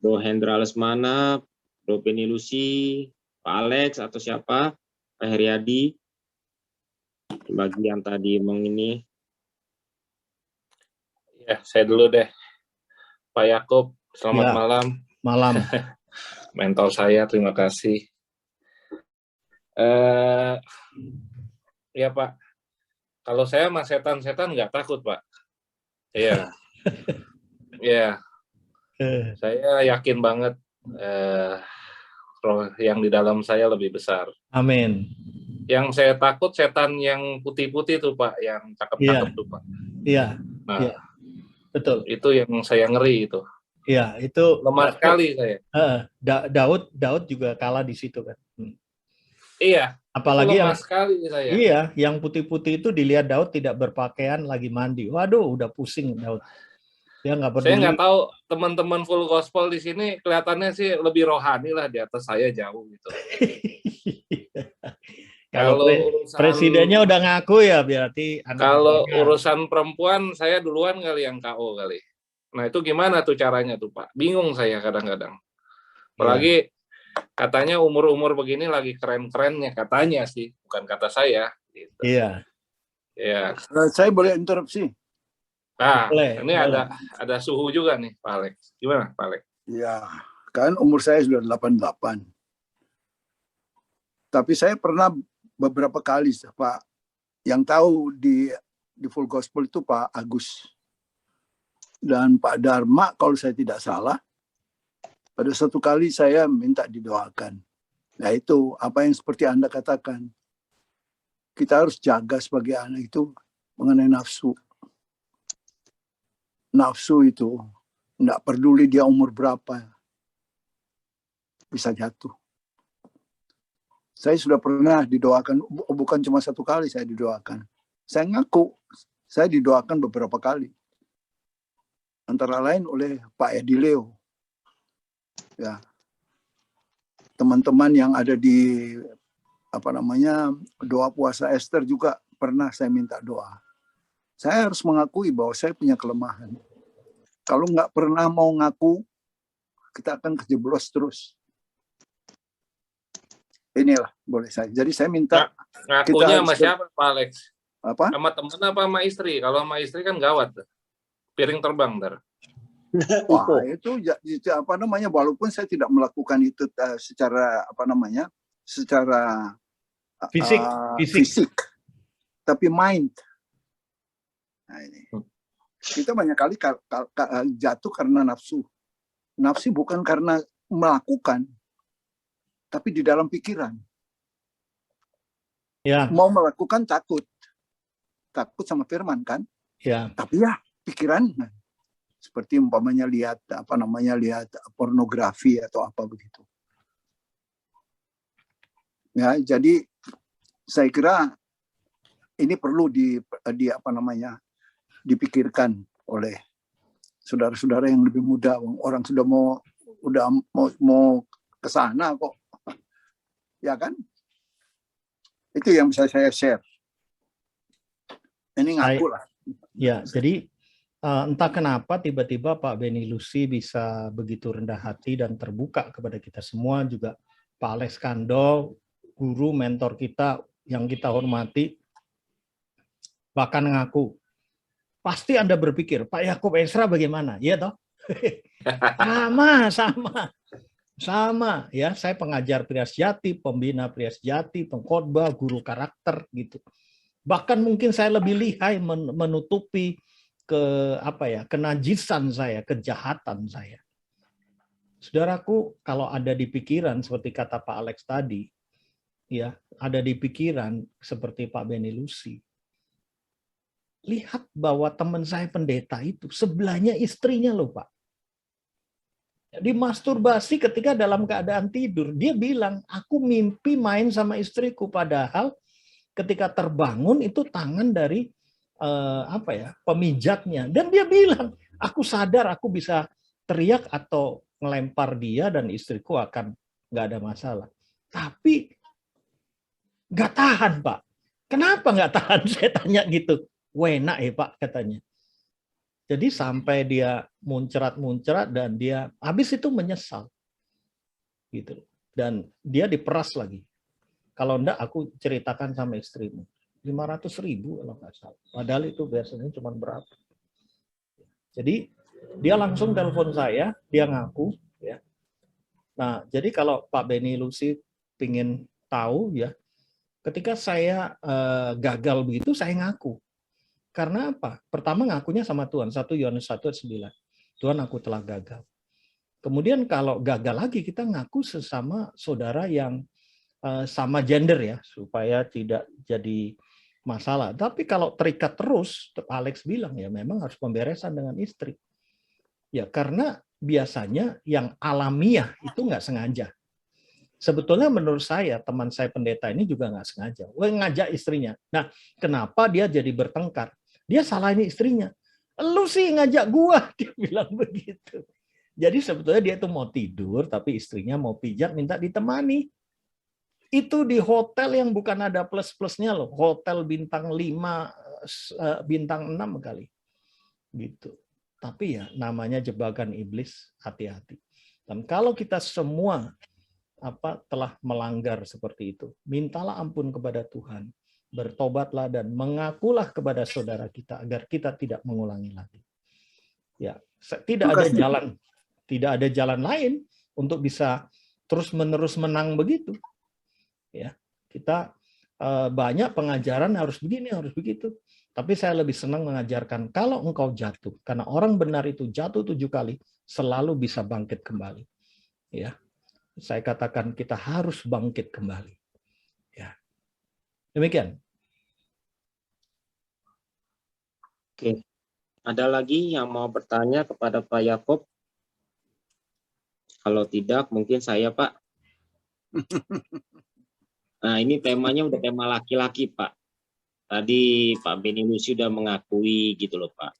Bro Hendra Lesmana, Bro Beni Lucy, Pak Alex atau siapa, Pak Heriadi, bagi yang tadi ini. Ya, saya dulu deh. Pak Yakub, selamat Ya, malam. malam. Mentor saya, terima kasih. Ya Pak, kalau saya sama setan-setan nggak takut Pak. Iya, ya. Saya yakin banget roh yang di dalam saya lebih besar. Amin. Yang saya takut setan yang putih-putih tuh Pak, yang cakep-cakep tuh Pak. Iya. Nah, ya. Betul. Itu yang saya ngeri itu. Iya, itu lemah sekali saya. Daud juga kalah di situ kan. Iya. Apalagi lemah sekali saya. Iya, yang putih-putih itu dilihat Daud tidak berpakaian lagi mandi. Waduh, udah pusing Daud. Dia nggak peduli. Saya nggak tahu teman-teman full gospel di sini kelihatannya sih lebih rohani lah, di atas saya jauh gitu. Kalau presidennya udah ngaku ya berarti. Kalau urusan perempuan saya duluan kali yang KO kali. Nah itu gimana tuh caranya tuh Pak? Bingung saya kadang-kadang. Apalagi katanya umur-umur begini lagi keren-kerennya, katanya sih, bukan kata saya. Gitu. Iya. Ya. Saya boleh interupsi? Nah, ini ada suhu juga nih Pak Alex. Gimana Pak Alex? Ya, kan umur saya sudah 88. Tapi saya pernah beberapa kali, Pak, yang tahu di full gospel itu Pak Agus dan Pak Dharma kalau saya tidak salah. Pada satu kali saya minta didoakan. Nah itu apa yang seperti Anda katakan. Kita harus jaga sebagai anak itu mengenai nafsu. Nafsu itu enggak peduli dia umur berapa, bisa jatuh. Saya sudah pernah didoakan, bukan cuma satu kali saya didoakan. Saya ngaku, saya didoakan beberapa kali. Antara lain oleh Pak Edi Leo. Ya. Teman-teman yang ada di doa puasa Esther juga pernah saya minta doa. Saya harus mengakui bahwa saya punya kelemahan. Kalau nggak pernah mau ngaku, kita akan kejeblos terus. Inilah boleh saya. Jadi saya minta. Ngakunya sama siapa Pak Alex? Apa? Sama teman apa sama istri? Kalau sama istri kan gawat. Piring terbang ntar. Wah, itu walaupun saya tidak melakukan itu secara secara fisik, tapi mind. Nah ini kita banyak kali jatuh karena nafsu. Nafsu bukan karena melakukan, tapi di dalam pikiran. Ya. Mau melakukan takut sama firman kan? Ya. Tapi ya pikiran seperti umpamanya lihat pornografi atau apa begitu. Ya, jadi saya kira ini perlu dipikirkan oleh saudara-saudara yang lebih muda. Orang sudah mau ke sana kok. Ya kan? Itu yang bisa saya share. Ini ngaku lah. Ya, jadi entah kenapa tiba-tiba Pak Beni Lucy bisa begitu rendah hati dan terbuka kepada kita semua, juga Pak Alex Kando, guru mentor kita yang kita hormati, bahkan ngaku. Pasti Anda berpikir, Pak Yakub Esra bagaimana? Iya toh? Sama ya. Saya pengajar Pria Sejati, pembina Pria Sejati, pengkhotbah, guru karakter gitu. Bahkan mungkin saya lebih lihai menutupi kenajisan saya, kejahatan saya. Saudaraku, kalau ada di pikiran seperti kata Pak Alex tadi, ya, ada di pikiran seperti Pak Beni Lucy. Lihat bahwa teman saya pendeta itu sebelahnya istrinya loh, Pak. Dimasturbasi ketika dalam keadaan tidur. Dia bilang, aku mimpi main sama istriku, padahal ketika terbangun itu tangan dari pemijatnya, dan dia bilang, aku sadar aku bisa teriak atau ngelempar dia dan istriku akan nggak ada masalah, tapi nggak tahan Pak. Kenapa nggak tahan? Saya tanya gitu. Enak ya Pak katanya. Jadi sampai dia muncrat-muncrat dan dia habis itu menyesal. Gitu. Dan dia diperas lagi. Kalau enggak aku ceritakan sama istrimu. 500.000 kalau nggak salah. Padahal itu biasanya cuma berapa. Jadi dia langsung telepon saya, dia ngaku. Ya. Nah, jadi kalau Pak Benny Lucy pingin tahu ya, ketika saya gagal begitu, saya ngaku. Karena apa? Pertama ngakunya sama Tuhan. 1 Yohanes 1:9. Tuhan, aku telah gagal. Kemudian kalau gagal lagi, kita ngaku sesama saudara yang sama gender ya, supaya tidak jadi masalah. Tapi kalau terikat terus, Alex bilang ya memang harus pemberesan dengan istri. Ya karena biasanya yang alamiah itu nggak sengaja. Sebetulnya menurut saya, teman saya pendeta ini juga nggak sengaja. Ngajak istrinya. Nah, kenapa dia jadi bertengkar? Dia salahin istrinya. Lu sih ngajak gua, dia bilang begitu. Jadi sebetulnya dia tuh mau tidur, tapi istrinya mau pijat, minta ditemani. Itu di hotel yang bukan ada plus-plusnya loh. Hotel bintang 5, bintang 6 kali. Gitu. Tapi ya namanya jebakan iblis, hati-hati. Dan kalau kita semua telah melanggar seperti itu, mintalah ampun kepada Tuhan, bertobatlah dan mengakulah kepada saudara kita agar kita tidak mengulangi lagi. Ya, tidak ada jalan lain untuk bisa terus-menerus menang begitu. Ya, kita banyak pengajaran harus begini, harus begitu. Tapi saya lebih senang mengajarkan kalau engkau jatuh, karena orang benar itu jatuh 7 kali, selalu bisa bangkit kembali. Ya, saya katakan kita harus bangkit kembali. Ya, demikian. Oke, ada lagi yang mau bertanya kepada Pak Yakob? Kalau tidak, mungkin saya, Pak. Nah, ini temanya udah tema laki-laki, Pak. Tadi Pak Benny Lucy sudah mengakui gitu loh, Pak.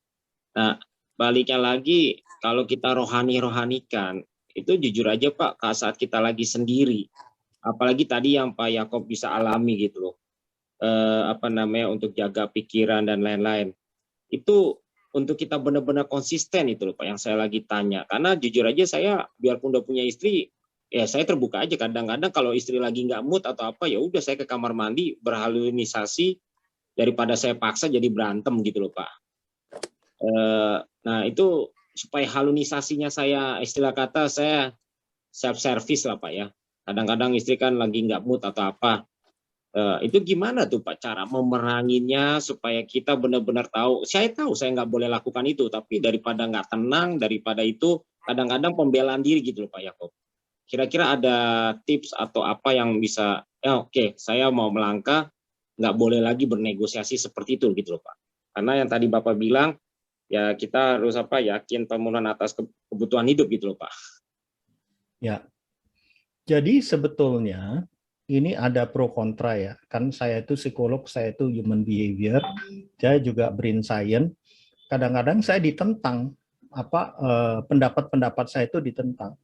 Nah, baliknya lagi, kalau kita rohani-rohanikan, itu jujur aja, Pak, saat kita lagi sendiri, apalagi tadi yang Pak Yakob bisa alami gitu loh, untuk jaga pikiran dan lain-lain. Itu untuk kita benar-benar konsisten itu loh, Pak, yang saya lagi tanya. Karena jujur aja saya, biarpun udah punya istri, ya saya terbuka aja. Kadang-kadang kalau istri lagi nggak mood atau apa, ya udah saya ke kamar mandi berhalusinasi daripada saya paksa jadi berantem gitu loh, Pak. Nah itu supaya halunisasinya saya, istilah kata saya self service lah, Pak ya. Kadang-kadang istri kan lagi nggak mood atau apa. Itu gimana tuh Pak cara memeranginya supaya kita benar-benar tahu. Saya tahu saya nggak boleh lakukan itu, tapi daripada nggak tenang, daripada itu kadang-kadang pembelaan diri gitu loh Pak Yakob. Kira-kira ada tips atau apa yang bisa, oke, saya mau melangkah, nggak boleh lagi bernegosiasi seperti itu gitu loh Pak. Karena yang tadi Bapak bilang, ya kita harus yakin pemenuhan atas kebutuhan hidup gitu loh Pak. Ya, jadi sebetulnya ini ada pro kontra ya. Kan saya itu psikolog, saya itu human behavior, saya juga brain science. Kadang-kadang saya ditentang, pendapat-pendapat saya itu ditentang.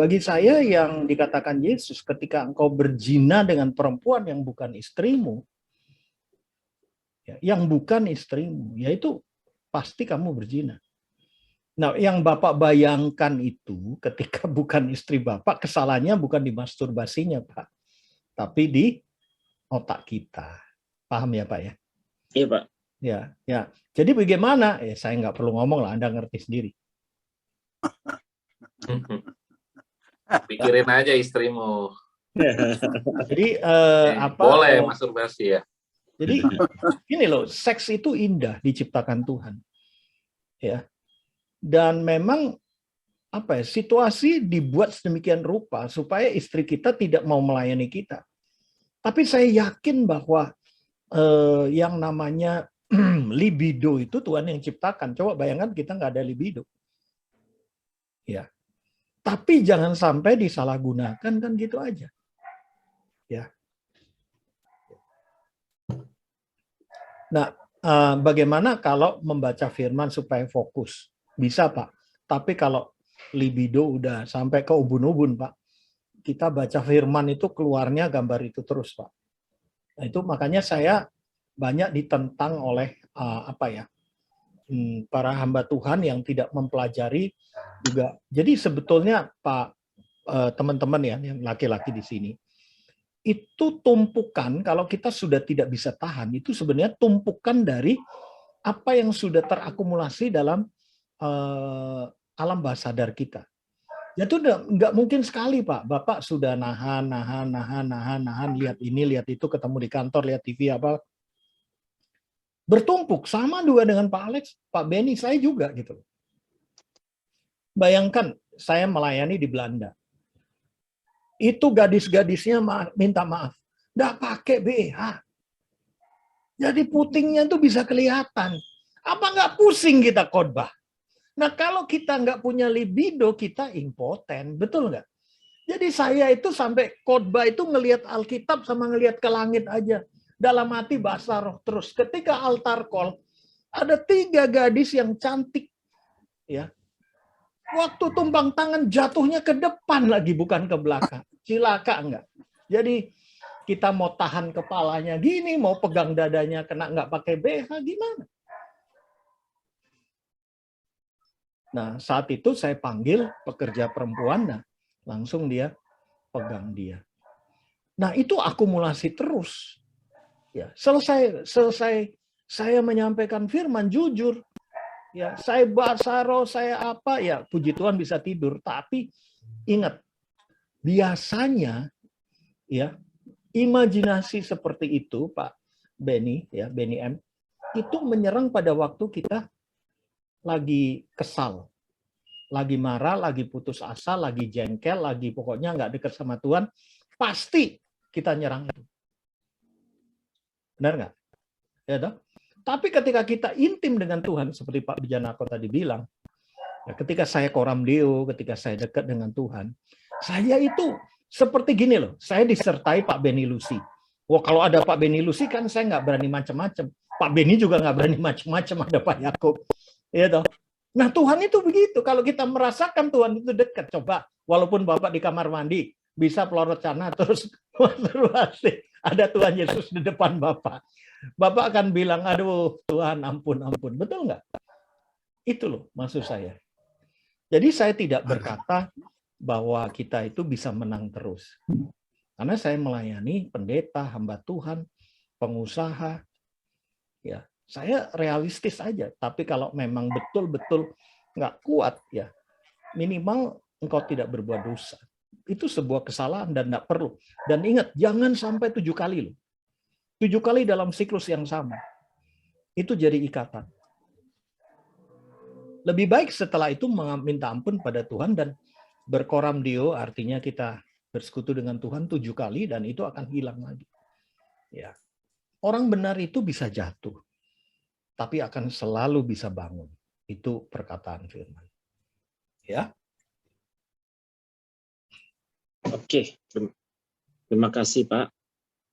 Bagi saya yang dikatakan Yesus, ketika engkau berzina dengan perempuan yang bukan istrimu, yang bukan istrimu, yaitu pasti kamu berzina. Nah, yang Bapak bayangkan itu ketika bukan istri Bapak, kesalahannya bukan di masturbasinya, Pak, tapi di otak kita. Paham ya, Pak ya? Iya, Pak. Ya. Jadi bagaimana? Saya nggak perlu ngomong lah, Anda ngerti sendiri. Pikirin aja istrimu. Jadi boleh masturbasi ya. Jadi gini loh, seks itu indah diciptakan Tuhan. Ya. Dan memang situasi dibuat sedemikian rupa supaya istri kita tidak mau melayani kita. Tapi saya yakin bahwa yang namanya libido itu Tuhan yang ciptakan. Coba bayangkan kita nggak ada libido. Ya. Tapi jangan sampai disalahgunakan kan gitu aja. Ya. Nah, bagaimana kalau membaca firman supaya fokus? Bisa, Pak. Tapi kalau libido udah sampai ke ubun-ubun, Pak. Kita baca firman itu keluarnya gambar itu terus, Pak. Nah, itu makanya saya banyak ditentang oleh para hamba Tuhan yang tidak mempelajari juga. Jadi sebetulnya Pak, teman-teman ya yang laki-laki di sini, itu tumpukan kalau kita sudah tidak bisa tahan, itu sebenarnya tumpukan dari apa yang sudah terakumulasi dalam alam bawah sadar kita. Ya itu nggak mungkin sekali Pak, Bapak sudah nahan, lihat ini, lihat itu, ketemu di kantor, lihat TV apa, bertumpuk. Sama juga dengan Pak Alex, Pak Benny, saya juga gitu. Bayangkan saya melayani di Belanda. Itu gadis-gadisnya minta maaf. Nggak pakai BH. Jadi putingnya itu bisa kelihatan. Apa nggak pusing kita khotbah? Nah kalau kita nggak punya libido, kita impoten. Betul nggak? Jadi saya itu sampai khotbah itu ngelihat Alkitab sama ngelihat ke langit aja. Dalam hati bahasa roh terus. Ketika altar call, ada 3 gadis yang cantik. Ya. Waktu tumpang tangan jatuhnya ke depan lagi, bukan ke belakang. Cilaka enggak? Jadi kita mau tahan kepalanya gini, mau pegang dadanya kena nggak pakai BH, gimana? Nah, saat itu saya panggil pekerja perempuan, nah, langsung dia pegang dia. Nah, itu akumulasi terus. Ya, selesai saya menyampaikan firman jujur. Ya, saya bahasa roh, saya apa, ya puji Tuhan bisa tidur. Tapi ingat, biasanya ya imajinasi seperti itu, Pak Benny, ya Benny M, itu menyerang pada waktu kita lagi kesal, lagi marah, lagi putus asa, lagi jengkel, lagi pokoknya nggak dekat sama Tuhan, pasti kita nyerang itu. Benar nggak? Ya toh? Tapi ketika kita intim dengan Tuhan, seperti Pak Bijanako tadi bilang, ya, ketika saya koram deo, ketika saya dekat dengan Tuhan, saya itu seperti gini loh, saya disertai Pak Benny Lucy. Wah, kalau ada Pak Benny Lucy kan saya nggak berani macam-macam. Pak Benny juga nggak berani macam-macam, ada Pak Yakob. Ya toh? Nah Tuhan itu begitu, kalau kita merasakan Tuhan itu dekat, coba, walaupun Bapak di kamar mandi, bisa pelorot cana terus masturbasi, ada Tuhan Yesus di depan Bapak. Bapak akan bilang, aduh Tuhan ampun, ampun. Betul nggak? Itu loh maksud saya. Jadi saya tidak berkata bahwa kita itu bisa menang terus. Karena saya melayani pendeta, hamba Tuhan, pengusaha. Ya, saya realistis aja. Tapi kalau memang betul-betul nggak kuat, ya minimal engkau tidak berbuat dosa. Itu sebuah kesalahan dan nggak perlu. Dan ingat, jangan sampai 7 kali loh. 7 kali dalam siklus yang sama. Itu jadi ikatan. Lebih baik setelah itu meminta ampun pada Tuhan dan berkoram deo, artinya kita bersekutu dengan Tuhan 7 kali dan itu akan hilang lagi. Ya. Orang benar itu bisa jatuh, tapi akan selalu bisa bangun. Itu perkataan firman. Ya. Oke, terima kasih Pak.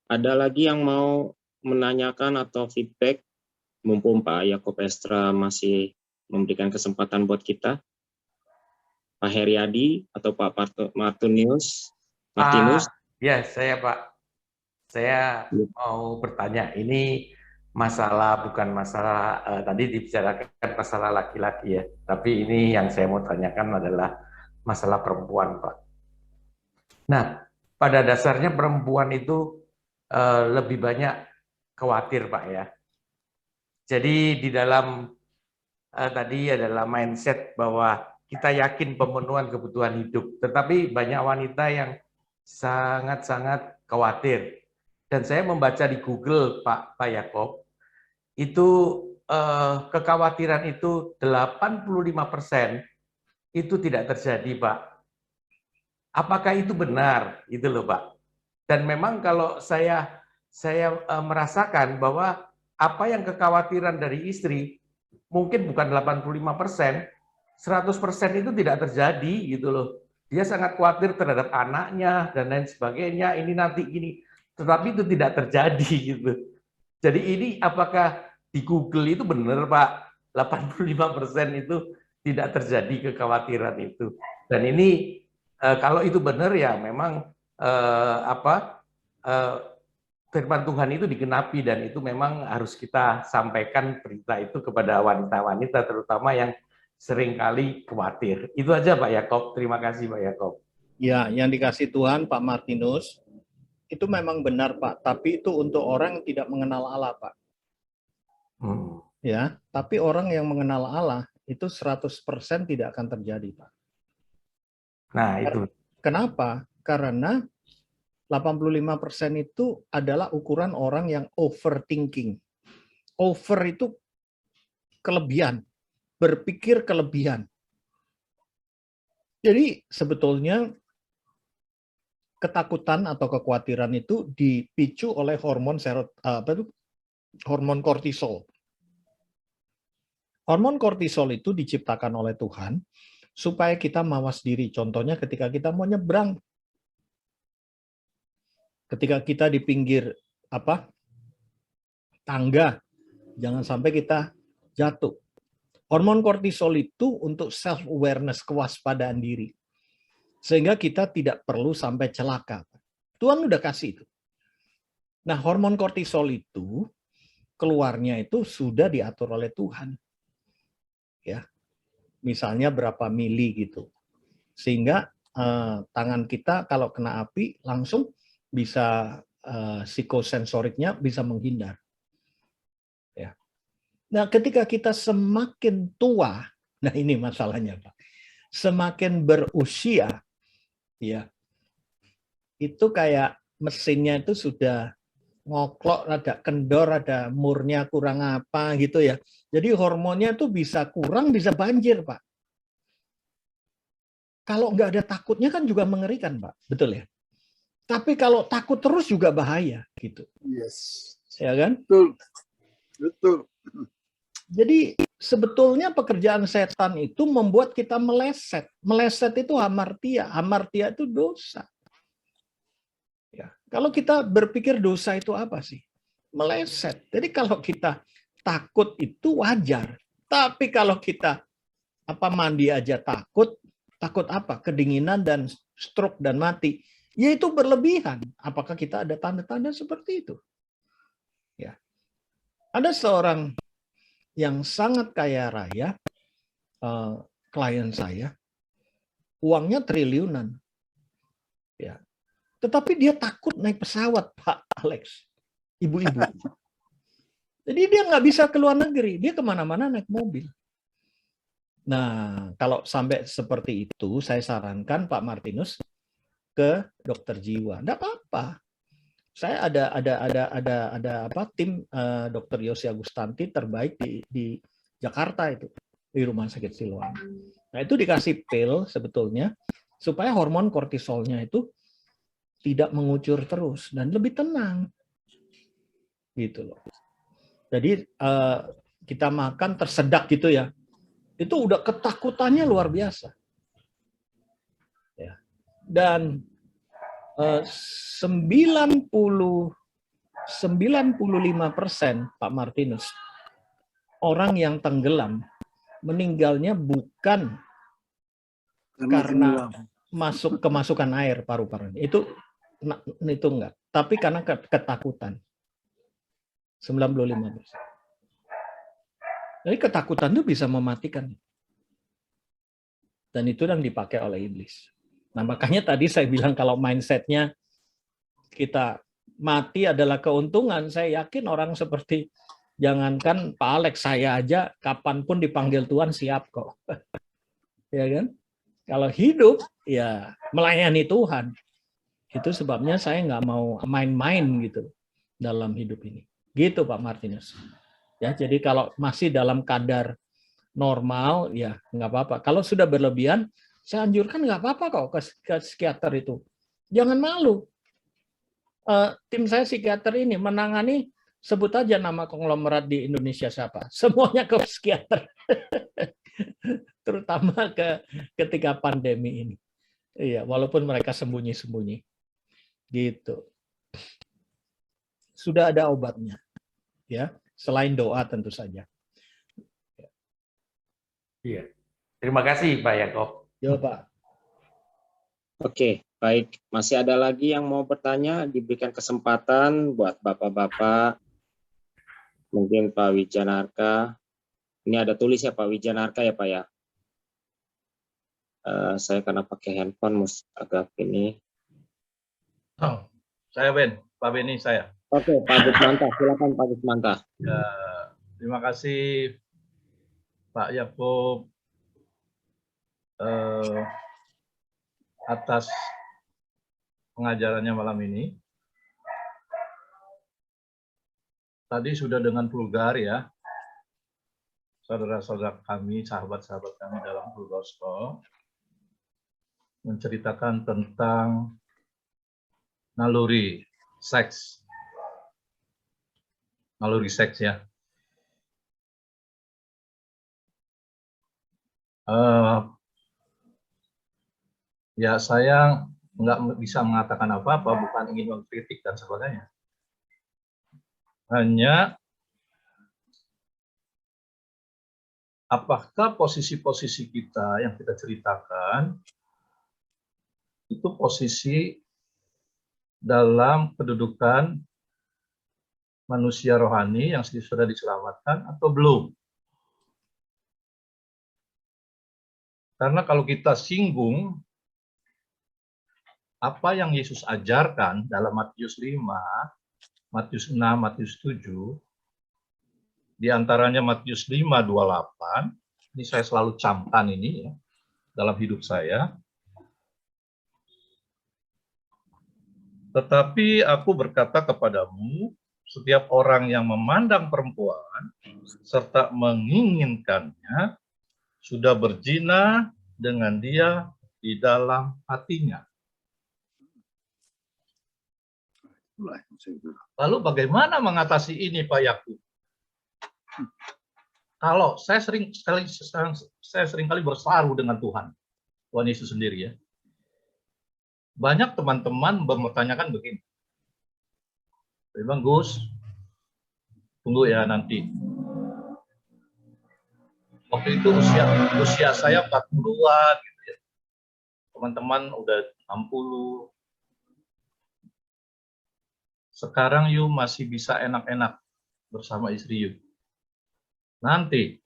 Ada lagi yang mau menanyakan atau feedback? Mumpung Pak Yakob Estra masih memberikan kesempatan buat kita. Pak Heriadi atau Pak Martinus? Ya, saya Pak. Saya mau bertanya, ini masalah, bukan masalah, tadi dibicarakan masalah laki-laki ya, tapi ini yang saya mau tanyakan adalah masalah perempuan Pak. Nah, pada dasarnya perempuan itu lebih banyak khawatir Pak ya. Jadi di dalam tadi adalah mindset bahwa kita yakin pemenuhan kebutuhan hidup, tetapi banyak wanita yang sangat-sangat khawatir. Dan saya membaca di Google Pak Yakob, itu kekhawatiran itu 85% itu tidak terjadi Pak. Apakah itu benar? Itu loh Pak. Dan memang kalau saya merasakan bahwa apa yang kekhawatiran dari istri mungkin bukan 85%, 100% itu tidak terjadi gitu loh. Dia sangat khawatir terhadap anaknya dan lain sebagainya, ini nanti gini, tetapi itu tidak terjadi gitu. Jadi ini apakah di Google itu benar Pak, 85% itu tidak terjadi kekhawatiran itu. Dan ini kalau itu benar ya memang firman Tuhan itu digenapi, dan itu memang harus kita sampaikan berita itu kepada wanita-wanita terutama yang seringkali khawatir. Itu aja Pak Yakob. Terima kasih Pak Yakob. Ya, yang dikasih Tuhan Pak Martinus itu memang benar Pak, tapi itu untuk orang yang tidak mengenal Allah Pak. Ya, tapi orang yang mengenal Allah itu 100% tidak akan terjadi Pak. Nah, itu. Kenapa? Karena 85% itu adalah ukuran orang yang overthinking. Over itu kelebihan, berpikir kelebihan. Jadi sebetulnya ketakutan atau kekhawatiran itu dipicu oleh hormon hormon kortisol. Hormon kortisol itu diciptakan oleh Tuhan supaya kita mawas diri. Contohnya ketika kita mau nyebrang, ketika kita di pinggir tangga, jangan sampai kita jatuh. Hormon kortisol itu untuk self awareness, kewaspadaan diri. Sehingga kita tidak perlu sampai celaka. Tuhan udah kasih itu. Nah, hormon kortisol itu keluarnya itu sudah diatur oleh Tuhan. Ya. Misalnya berapa mili gitu. Sehingga tangan kita kalau kena api langsung bisa psikosensoriknya bisa menghindar. Ya. Nah, ketika kita semakin tua, nah ini masalahnya Pak. Semakin berusia, ya, itu kayak mesinnya itu sudah ngoklok, ada kendor, ada murnya kurang apa gitu ya. Jadi hormonnya tuh bisa kurang, bisa banjir Pak. Kalau nggak ada takutnya kan juga mengerikan Pak, betul ya? Tapi kalau takut terus juga bahaya gitu. Yes. Ya kan? Betul. Betul. Jadi sebetulnya pekerjaan setan itu membuat kita meleset. Meleset itu hamartia. Hamartia itu dosa. Ya. Kalau kita berpikir dosa itu apa sih? Meleset. Jadi kalau kita takut itu wajar. Tapi kalau kita mandi aja takut apa? Kedinginan dan stroke dan mati. Ya itu berlebihan. Apakah kita ada tanda-tanda seperti itu? Ya. Ada seorang yang sangat kaya raya, klien saya, uangnya triliunan. Ya. Tetapi dia takut naik pesawat, Pak Alex, ibu-ibu. Jadi dia nggak bisa ke luar negeri, dia kemana-mana naik mobil. Nah, kalau sampai seperti itu, saya sarankan Pak Martinus ke dokter jiwa. Nggak apa-apa. Saya ada tim Dr. Yosi Agustanti terbaik di Jakarta itu, di Rumah Sakit Siloam. Nah, itu dikasih pil sebetulnya supaya hormon kortisolnya itu tidak mengucur terus dan lebih tenang. Gitu loh. Jadi kita makan tersedak gitu ya. Itu udah ketakutannya luar biasa. Ya. Dan 95% Pak Martinus orang yang tenggelam meninggalnya bukan karena kemasukan air paru-parunya. Itu enggak, tapi karena ketakutan. 95%. Jadi ketakutan itu bisa mematikan. Dan itu yang dipakai oleh iblis. Nah, makanya tadi saya bilang kalau mindsetnya kita mati adalah keuntungan, saya yakin orang seperti, jangankan Pak Alex, saya aja kapanpun dipanggil Tuhan siap kok. Ya kan? Kalau hidup, ya melayani Tuhan. Itu sebabnya saya nggak mau main-main gitu dalam hidup ini. Gitu Pak Martinus. Ya, jadi kalau masih dalam kadar normal, ya nggak apa-apa. Kalau sudah berlebihan, saya anjurkan nggak apa-apa kok ke psikiater itu. Jangan malu. Tim saya psikiater ini menangani, sebut aja nama konglomerat di Indonesia siapa. Semuanya ke psikiater. Terutama ketika pandemi ini. Iya, walaupun mereka sembunyi-sembunyi. Gitu. Sudah ada obatnya. Ya, selain doa tentu saja. Iya. Terima kasih Pak Yakob. Yo, Pak. Oke. Baik, masih ada lagi yang mau bertanya? Diberikan kesempatan buat Bapak-Bapak, mungkin Pak Wijanarka. Ini ada tulis ya Pak Wijanarka ya Pak ya. Saya karena pakai handphone agak ini. Oh, saya Ben, Pak Beni saya. Oke, Pak Gusmanta, silakan Pak Gusmanta. Ya, terima kasih Pak Yakob atas pengajarannya malam ini. Tadi sudah dengan vulgar ya, saudara-saudara kami, sahabat-sahabat kami dalam Full Gospel, menceritakan tentang naluri seks ya. Ya saya nggak bisa mengatakan apa-apa, bukan ingin mengkritik dan sebagainya. Hanya apakah posisi-posisi kita yang kita ceritakan itu posisi dalam kedudukan manusia rohani yang sudah diselamatkan atau belum? Karena kalau kita singgung apa yang Yesus ajarkan dalam Matius 5, Matius 6, Matius 7, di antaranya Matius 5:28, ini saya selalu camkan ini ya, dalam hidup saya. Tetapi aku berkata kepadamu, setiap orang yang memandang perempuan serta menginginkannya sudah berzina dengan dia di dalam hatinya. Lalu bagaimana mengatasi ini Pak Yakub? Kalau saya sering kali bersaru dengan Tuhan Yesus sendiri ya. Banyak teman-teman bertanyakan begini. Bang Gus, tunggu ya nanti. Waktu itu usia saya 40-an gitu ya. Teman-teman udah 60. Sekarang you masih bisa enak-enak bersama istri you. Nanti,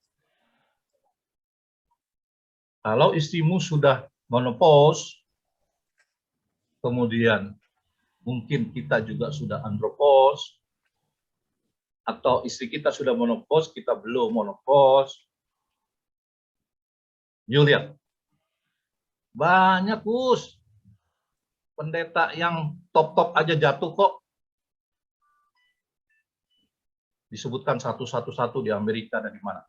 kalau istrimu sudah menopause, kemudian mungkin kita juga sudah andropause, atau istri kita sudah menopause, kita belum menopause. You lihat, banyak Gus, pendeta yang top-top aja jatuh kok. Disebutkan satu-satu di Amerika dan di mana.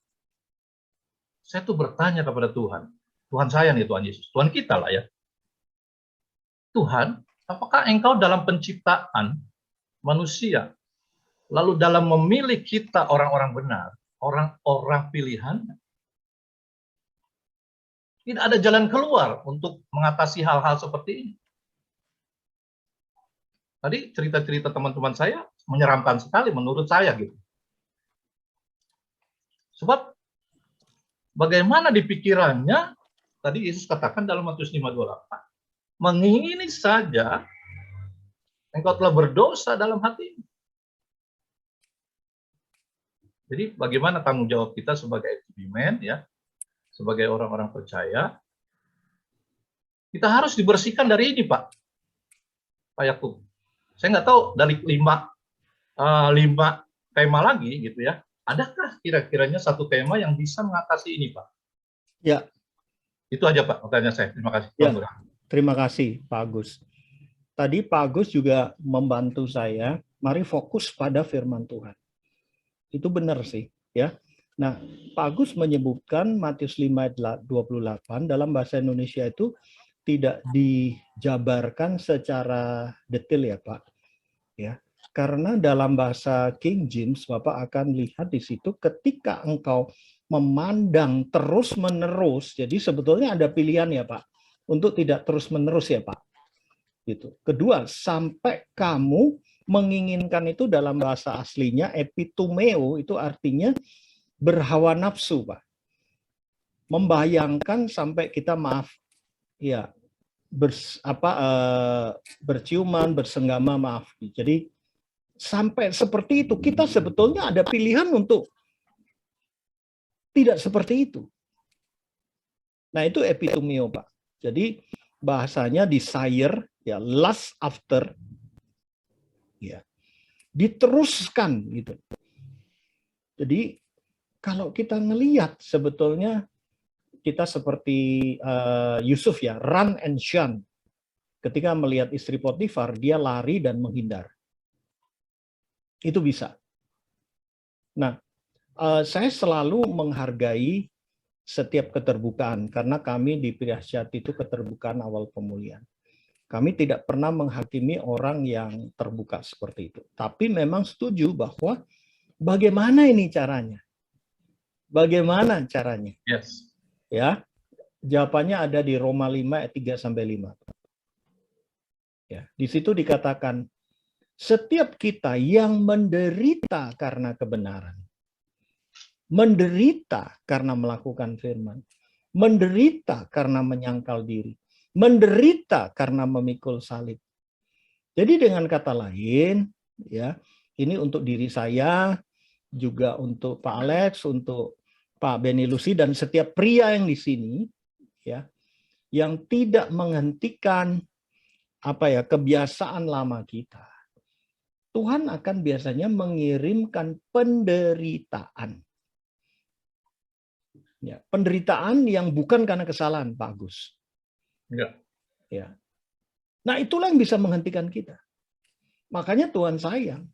Saya tuh bertanya kepada Tuhan. Tuhan saya nih, Tuhan Yesus. Tuhan kita lah ya. Tuhan, apakah engkau dalam penciptaan manusia, lalu dalam memilih kita orang-orang benar, orang-orang pilihan, tidak ada jalan keluar untuk mengatasi hal-hal seperti ini. Tadi cerita-cerita teman-teman saya menyeramkan sekali menurut saya gitu. Sebab bagaimana di pikirannya, tadi Yesus katakan dalam Matius 5:28, mengingini saja engkau telah berdosa dalam hati. Jadi bagaimana tanggung jawab kita sebagai eksperimen ya, sebagai orang-orang percaya, kita harus dibersihkan dari ini Pak Yakub. Saya nggak tahu dari lima tema lagi gitu ya. Adakah kira-kiranya satu tema yang bisa mengatasi ini, Pak? Ya. Itu aja, Pak, pertanyaan saya. Terima kasih. Ya, terima kasih, Pak Agus. Tadi Pak Agus juga membantu saya, mari fokus pada firman Tuhan. Itu benar sih, ya. Nah, Pak Agus menyebutkan Matius 5:28 dalam bahasa Indonesia itu tidak dijabarkan secara detail ya, Pak. Ya. Karena dalam bahasa King James, Bapak akan lihat di situ ketika engkau memandang terus-menerus, jadi sebetulnya ada pilihan ya Pak, untuk tidak terus-menerus ya Pak. Gitu. Kedua, sampai kamu menginginkan itu dalam bahasa aslinya, epitumeo, itu artinya berhawa nafsu Pak. Membayangkan sampai kita berciuman, bersenggama, maaf. Jadi sampai seperti itu, kita sebetulnya ada pilihan untuk tidak seperti itu. Nah, itu epitomio, Pak. Jadi bahasanya desire, ya, lust after, ya, diteruskan gitu. Jadi kalau kita ngelihat sebetulnya kita seperti Yusuf, ya, run and shun. Ketika melihat istri Potifar, dia lari dan menghindar. Itu bisa. Nah, saya selalu menghargai setiap keterbukaan, karena kami di Prihasyati itu keterbukaan awal pemulihan. Kami tidak pernah menghakimi orang yang terbuka seperti itu. Tapi memang setuju bahwa bagaimana ini caranya? Bagaimana caranya? Yes. Ya, jawabannya ada di Roma 5 ayat 3-5. Ya, di situ dikatakan, setiap kita yang menderita karena kebenaran, menderita karena melakukan firman, menderita karena menyangkal diri, menderita karena memikul salib. Jadi dengan kata lain, ya, ini untuk diri saya, juga untuk Pak Alex, untuk Pak Beni Lucy, dan setiap pria yang di sini, ya, yang tidak menghentikan kebiasaan lama kita. Tuhan akan biasanya mengirimkan penderitaan. Ya, penderitaan yang bukan karena kesalahan, Pak Agus. Ya. Ya. Nah, itulah yang bisa menghentikan kita. Makanya Tuhan sayang.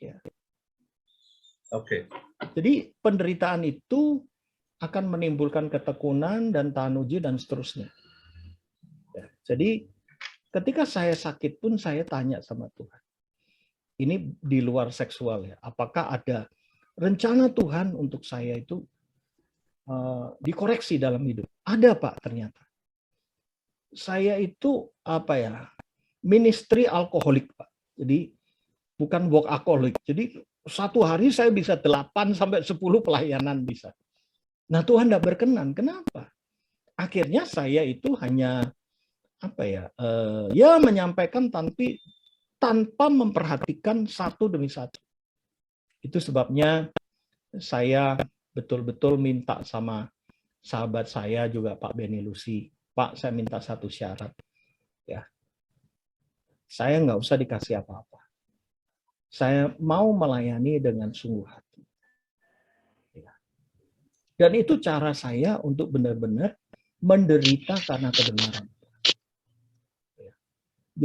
Ya. Oke. Jadi penderitaan itu akan menimbulkan ketekunan dan tahan uji dan seterusnya. Ya. Jadi ketika saya sakit pun saya tanya sama Tuhan. Ini di luar seksual, ya. Apakah ada rencana Tuhan untuk saya itu dikoreksi dalam hidup? Ada, Pak, ternyata. Saya itu ministry alkoholik, Pak. Jadi bukan workaholic. Jadi satu hari saya bisa 8 sampai 10 pelayanan bisa. Nah, Tuhan tidak berkenan. Kenapa? Akhirnya saya itu hanya menyampaikan tanpa memperhatikan satu demi satu. Itu sebabnya saya betul-betul minta sama sahabat saya juga, Pak Beni Lucy, Pak, saya minta satu syarat, ya, saya nggak usah dikasih apa-apa, saya mau melayani dengan sungguh hati, ya. Dan itu cara saya untuk benar-benar menderita karena kebenaran. Ya.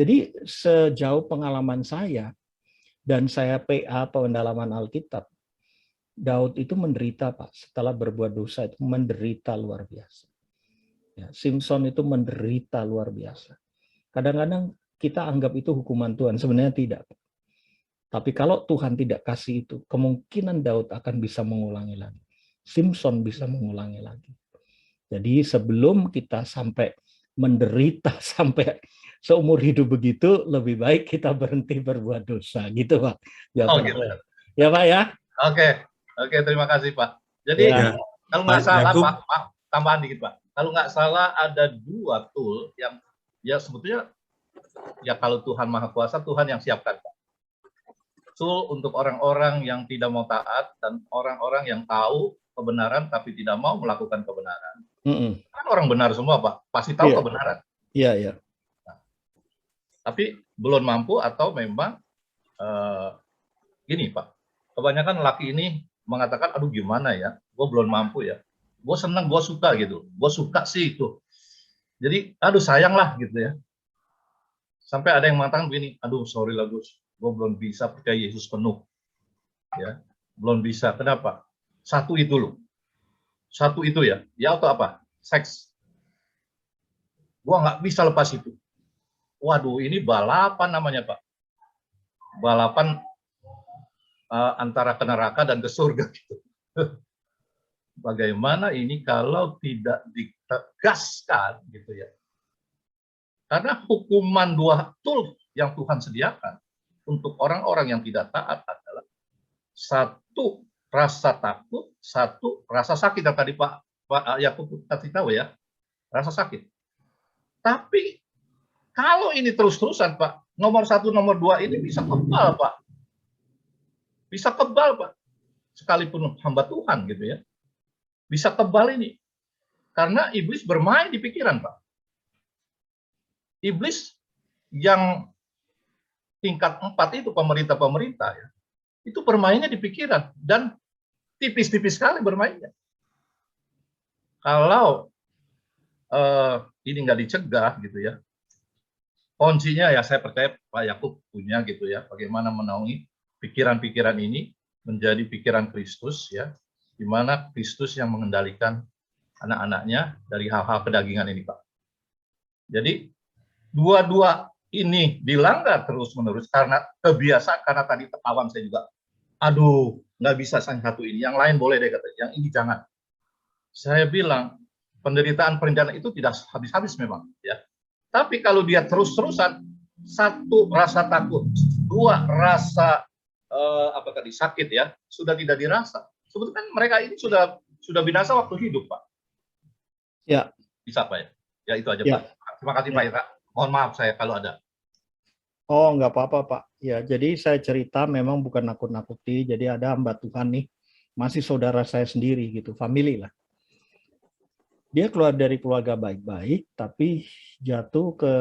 Jadi sejauh pengalaman saya dan saya PA pendalaman Alkitab, Daud itu menderita, Pak, setelah berbuat dosa itu menderita luar biasa. Ya, Simpson itu menderita luar biasa. Kadang-kadang kita anggap itu hukuman Tuhan, sebenarnya tidak. Tapi kalau Tuhan tidak kasih itu, kemungkinan Daud akan bisa mengulangi lagi. Simpson bisa mengulangi lagi. Jadi sebelum kita sampai menderita sampai seumur hidup begitu, lebih baik kita berhenti berbuat dosa, gitu, Pak. Ya, Oh, Pak. gitu. Ya, Pak, ya. Oke, terima kasih, Pak. Jadi kalau nggak salah, Pak, tambahan dikit, Pak. Kalau nggak salah ada 2 tool yang ya sebetulnya ya kalau Tuhan Maha Kuasa, Tuhan yang siapkan, Pak. Tool untuk orang-orang yang tidak mau taat dan orang-orang yang tahu kebenaran tapi tidak mau melakukan kebenaran. Kan orang benar semua, Pak. Pasti tahu kebenaran. Iya. Nah, tapi belum mampu atau memang gini, Pak. Kebanyakan laki ini mengatakan, aduh gimana ya, gue belum mampu ya. Gue senang, gue suka gitu. Gue suka sih itu. Jadi, aduh sayang lah gitu ya. Sampai ada yang mengatakan begini, aduh sorry lah Gus, gue belum bisa percaya Yesus penuh. Ya, belum bisa. Kenapa? Satu itu loh. Satu itu ya. Ya atau apa? Seks. Gue nggak bisa lepas itu. Waduh, ini balapan namanya, Pak. Balapan antara ke neraka dan ke surga gitu. Bagaimana ini kalau tidak ditegaskan gitu ya. Karena hukuman 2 tool yang Tuhan sediakan untuk orang-orang yang tidak taat adalah 1 rasa takut, 1 rasa sakit yang tadi Pak Yakub kasih tahu ya. Rasa sakit. Tapi kalau ini terus-terusan, Pak, nomor 1, nomor 2 ini bisa kebal, Pak. Bisa kebal, Pak. Sekalipun hamba Tuhan gitu ya. Bisa kebal ini. Karena iblis bermain di pikiran, Pak. Iblis yang tingkat 4 itu pemerintah-pemerintah ya. Itu bermainnya di pikiran dan tipis-tipis sekali bermainnya. Kalau ini nggak dicegah gitu ya, kuncinya ya saya percaya Pak Yakub punya gitu ya, bagaimana menaungi pikiran-pikiran ini menjadi pikiran Kristus ya, di mana Kristus yang mengendalikan anak-anaknya dari hal-hal kedagingan ini, Pak. Jadi dua-dua ini dilanggar terus-menerus karena kebiasaan, karena tadi awam saya juga, aduh nggak bisa yang satu ini, yang lain boleh deh kata, yang ini jangan. Saya bilang penderitaan perencana itu tidak habis-habis memang ya. Tapi kalau dia terus-terusan, satu rasa takut, dua rasa sakit ya, sudah tidak dirasa. Sebetulnya mereka ini sudah binasa waktu hidup, Pak. Ya. Bisa, Pak ya. Ya itu aja, Ya. Pak. Terima kasih, Pak Ira. Mohon maaf saya kalau ada. Oh, nggak apa-apa, Pak. Ya, jadi saya cerita memang bukan nakut-nakuti. Jadi ada hamba Tuhan nih, masih saudara saya sendiri gitu, family lah. Dia keluar dari keluarga baik-baik, tapi jatuh ke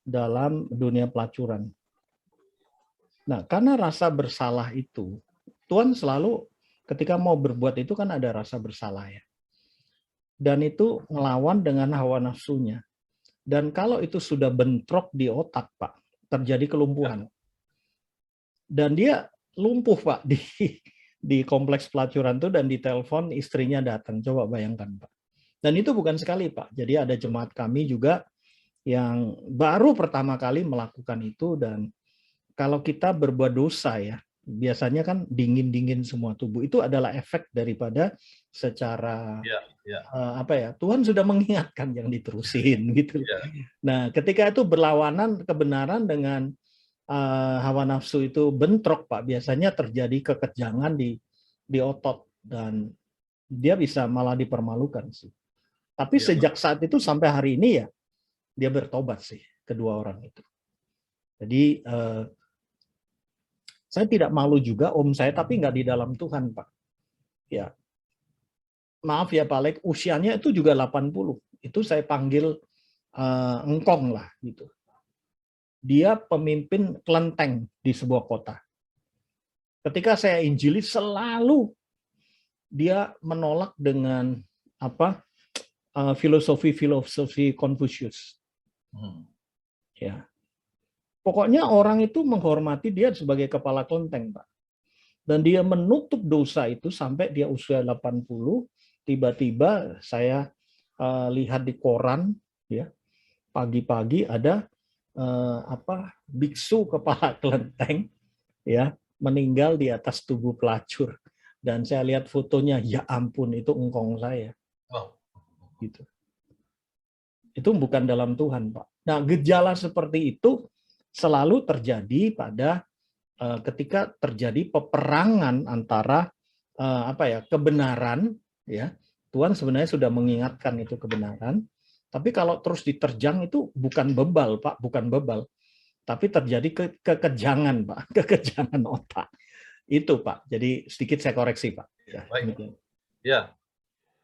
dalam dunia pelacuran. Nah, karena rasa bersalah itu, Tuhan selalu ketika mau berbuat itu kan ada rasa bersalah ya. Dan itu ngelawan dengan hawa nafsunya. Dan kalau itu sudah bentrok di otak, Pak, terjadi kelumpuhan. Dan dia lumpuh, Pak, di kompleks pelacuran itu, dan di telepon istrinya datang. Coba bayangkan, Pak. Dan itu bukan sekali, Pak. Jadi ada jemaat kami juga yang baru pertama kali melakukan itu, dan kalau kita berbuat dosa ya, biasanya kan dingin-dingin semua tubuh. Itu adalah efek daripada secara Tuhan sudah mengingatkan yang diterusin gitu. Nah, ketika itu berlawanan kebenaran dengan hawa nafsu itu bentrok, Pak, biasanya terjadi kekejangan di otot dan dia bisa malah dipermalukan sih. Tapi sejak saat itu sampai hari ini ya dia bertobat sih, kedua orang itu. Jadi saya tidak malu juga om saya, tapi nggak di dalam Tuhan, Pak. Ya, maaf ya Pak Lek, usianya itu juga 80. Itu saya panggil engkong lah gitu. Dia pemimpin kelenteng di sebuah kota. Ketika saya injili selalu dia menolak dengan filosofi Confucius. Ya. Pokoknya orang itu menghormati dia sebagai kepala kelenteng, Pak. Dan dia menutup dosa itu sampai dia usia 80, tiba-tiba saya lihat di koran ya, pagi-pagi ada biksu kepala kelenteng ya meninggal di atas tubuh pelacur. Dan saya lihat fotonya, ya ampun, itu engkong saya. Gitu. Itu bukan dalam Tuhan, Pak. Nah, gejala seperti itu selalu terjadi pada ketika terjadi peperangan antara kebenaran ya. Tuhan sebenarnya sudah mengingatkan itu kebenaran, tapi kalau terus diterjang itu bukan bebal, Pak, bukan bebal. Tapi terjadi kekejangan, Pak, kekejangan otak. Itu, Pak. Jadi sedikit saya koreksi, Pak. Ya, baik. Ya.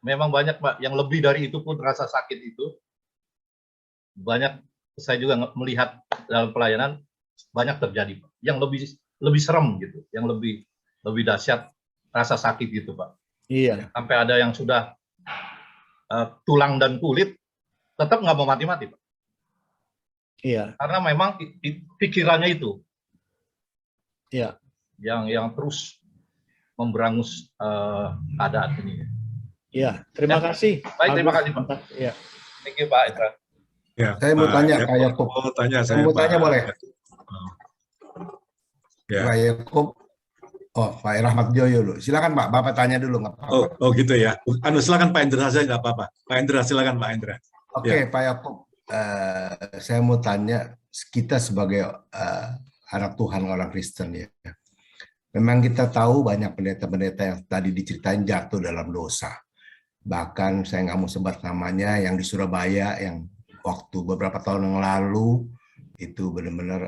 Memang banyak, Pak, yang lebih dari itu pun rasa sakit itu. Banyak, saya juga melihat dalam pelayanan banyak terjadi, Pak. Yang lebih serem gitu, yang lebih dahsyat rasa sakit gitu, Pak. Iya. Sampai ada yang sudah tulang dan kulit tetap nggak mau mati-mati, Pak. Iya. Karena memang pikirannya itu. Iya. Yang terus memberangus keadaan ini. Ya, terima kasih. Baik, terima kasih, Pak. Ya. Thank you, Pak Itra. Ya, saya mau tanya, Pak Yakub. Saya mau tanya boleh? Ya. Pak Yakub. Oh, Pak Rahmat Joyo dulu. Silakan Pak, Bapak tanya dulu nggak apa-apa. Oh gitu ya. Silakan Pak Indra saja nggak apa-apa. Pak Indra, silakan Pak Indra. Oke, ya. Pak Yakub. Saya mau tanya, kita sebagai anak Tuhan, orang Kristen ya. Memang kita tahu banyak pendeta-pendeta yang tadi diceritain jatuh dalam dosa. Bahkan saya nggak mau sebut namanya, yang di Surabaya yang waktu beberapa tahun yang lalu itu benar-benar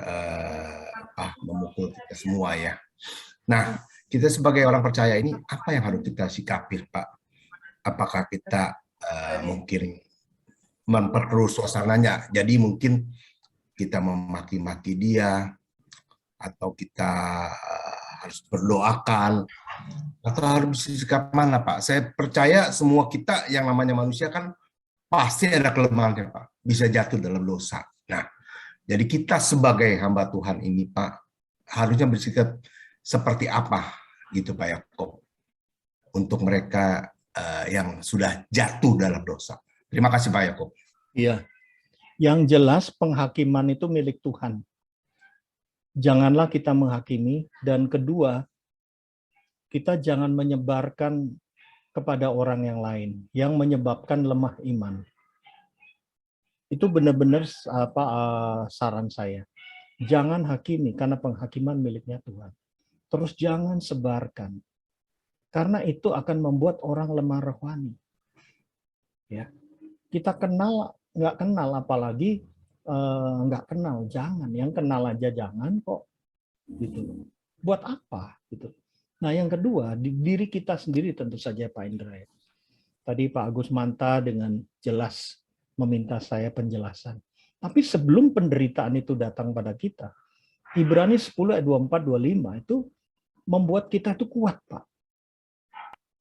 memukul kita semua ya. Nah, kita sebagai orang percaya ini apa yang harus kita sikapi, Pak? Apakah kita mungkin memperkeruh suasananya? Jadi mungkin kita memaki-maki dia, atau kita harus berdoakan, atau harus sikap mana, Pak? Saya percaya semua kita yang namanya manusia kan pasti ada kelemahannya, Pak. Bisa jatuh dalam dosa. Nah, jadi kita sebagai hamba Tuhan ini, Pak, harusnya bersikap seperti apa gitu, Pak Yakob, untuk mereka yang sudah jatuh dalam dosa. Terima kasih, Pak Yakob. Iya, yang jelas penghakiman itu milik Tuhan. Janganlah kita menghakimi, dan kedua, kita jangan menyebarkan kepada orang yang lain yang menyebabkan lemah iman. Itu benar-benar saran saya. Jangan hakimi karena penghakiman miliknya Tuhan. Terus jangan sebarkan, karena itu akan membuat orang lemah rohani. Ya, kita kenal nggak kenal, apalagi nggak kenal, jangan. Yang kenal aja jangan kok, gitu. Buat apa? Gitu. Nah, yang kedua, di diri kita sendiri tentu saja, Pak Indra. Tadi Pak Agus Manta dengan jelas meminta saya penjelasan. Tapi sebelum penderitaan itu datang pada kita, Ibrani 10 ayat 24-25 itu membuat kita itu kuat, Pak.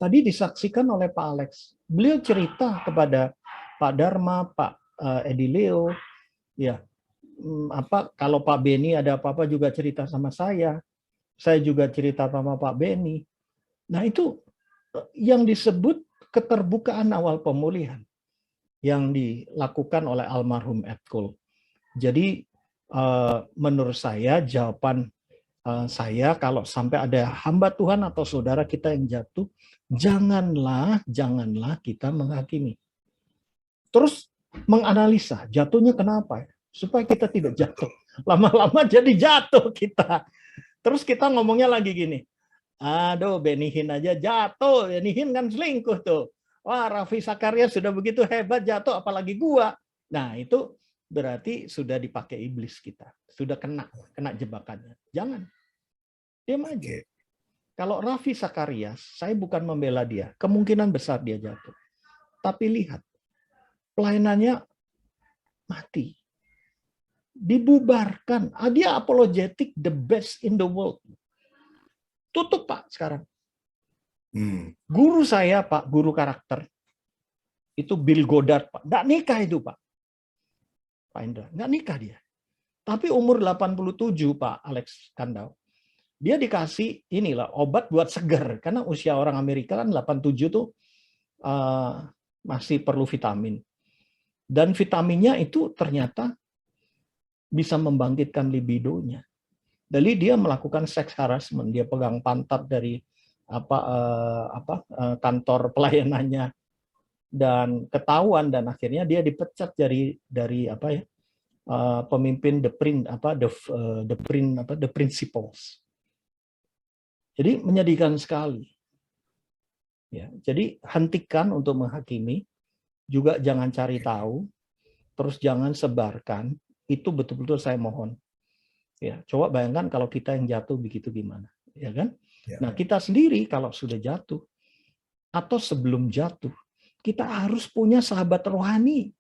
Tadi disaksikan oleh Pak Alex. Beliau cerita kepada Pak Dharma, Pak Edileo, ya, kalau Pak Beni ada apa-apa juga cerita sama saya juga cerita sama Pak Beni. Nah, itu yang disebut keterbukaan awal pemulihan yang dilakukan oleh almarhum Ed Cole. Jadi menurut saya jawaban saya, kalau sampai ada hamba Tuhan atau saudara kita yang jatuh, janganlah kita menghakimi. Terus menganalisa jatuhnya kenapa ya? Supaya kita tidak jatuh. Lama-lama jadi jatuh kita. Terus kita ngomongnya lagi gini, aduh Benihin aja jatuh, Benihin kan selingkuh tuh. Wah, Raffi Sakaria sudah begitu hebat jatuh, apalagi gua. Nah, itu berarti sudah dipakai iblis kita. Sudah kena jebakannya. Jangan. Diam aja. Kalau Raffi Sakaria, saya bukan membela dia. Kemungkinan besar dia jatuh. Tapi lihat, pelayanannya mati. Dibubarkan. Dia apologetic the best in the world. Tutup, Pak, sekarang. Guru saya, Pak, guru karakter, itu Bill Goddard, Pak. Nggak nikah itu, Pak. Pak Indra, nggak nikah dia. Tapi umur 87, Pak Alex Kandau. Dia dikasih inilah obat buat seger. Karena usia orang Amerika kan 87 tuh masih perlu vitamin. Dan vitaminnya itu ternyata bisa membangkitkan libidonya. Jadi dia melakukan seks harassment, dia pegang pantat dari kantor pelayanannya dan ketahuan, dan akhirnya dia dipecat dari pemimpin the principals. Jadi menyedihkan sekali. Ya, jadi hentikan untuk menghakimi, juga jangan cari tahu, terus jangan sebarkan. Itu betul-betul saya mohon. Ya, coba bayangkan kalau kita yang jatuh begitu gimana, ya kan? Ya. Nah, kita sendiri kalau sudah jatuh atau sebelum jatuh, kita harus punya sahabat rohani.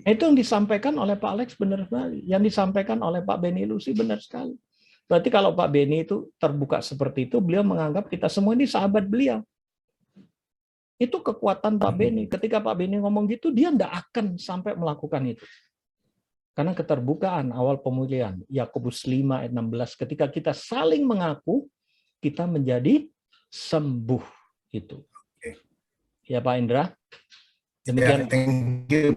Itu yang disampaikan oleh Pak Alex benar sekali. Yang disampaikan oleh Pak Beni Lucy benar sekali. Berarti kalau Pak Beni itu terbuka seperti itu, beliau menganggap kita semua ini sahabat beliau. Itu kekuatan Pak Beni. Ketika Pak Beni ngomong gitu, dia tidak akan sampai melakukan itu. Karena keterbukaan awal pemulihan, Yakobus 5 ayat 16, ketika kita saling mengaku, kita menjadi sembuh. Itu. Ya Pak Indra. Demikian. Thank you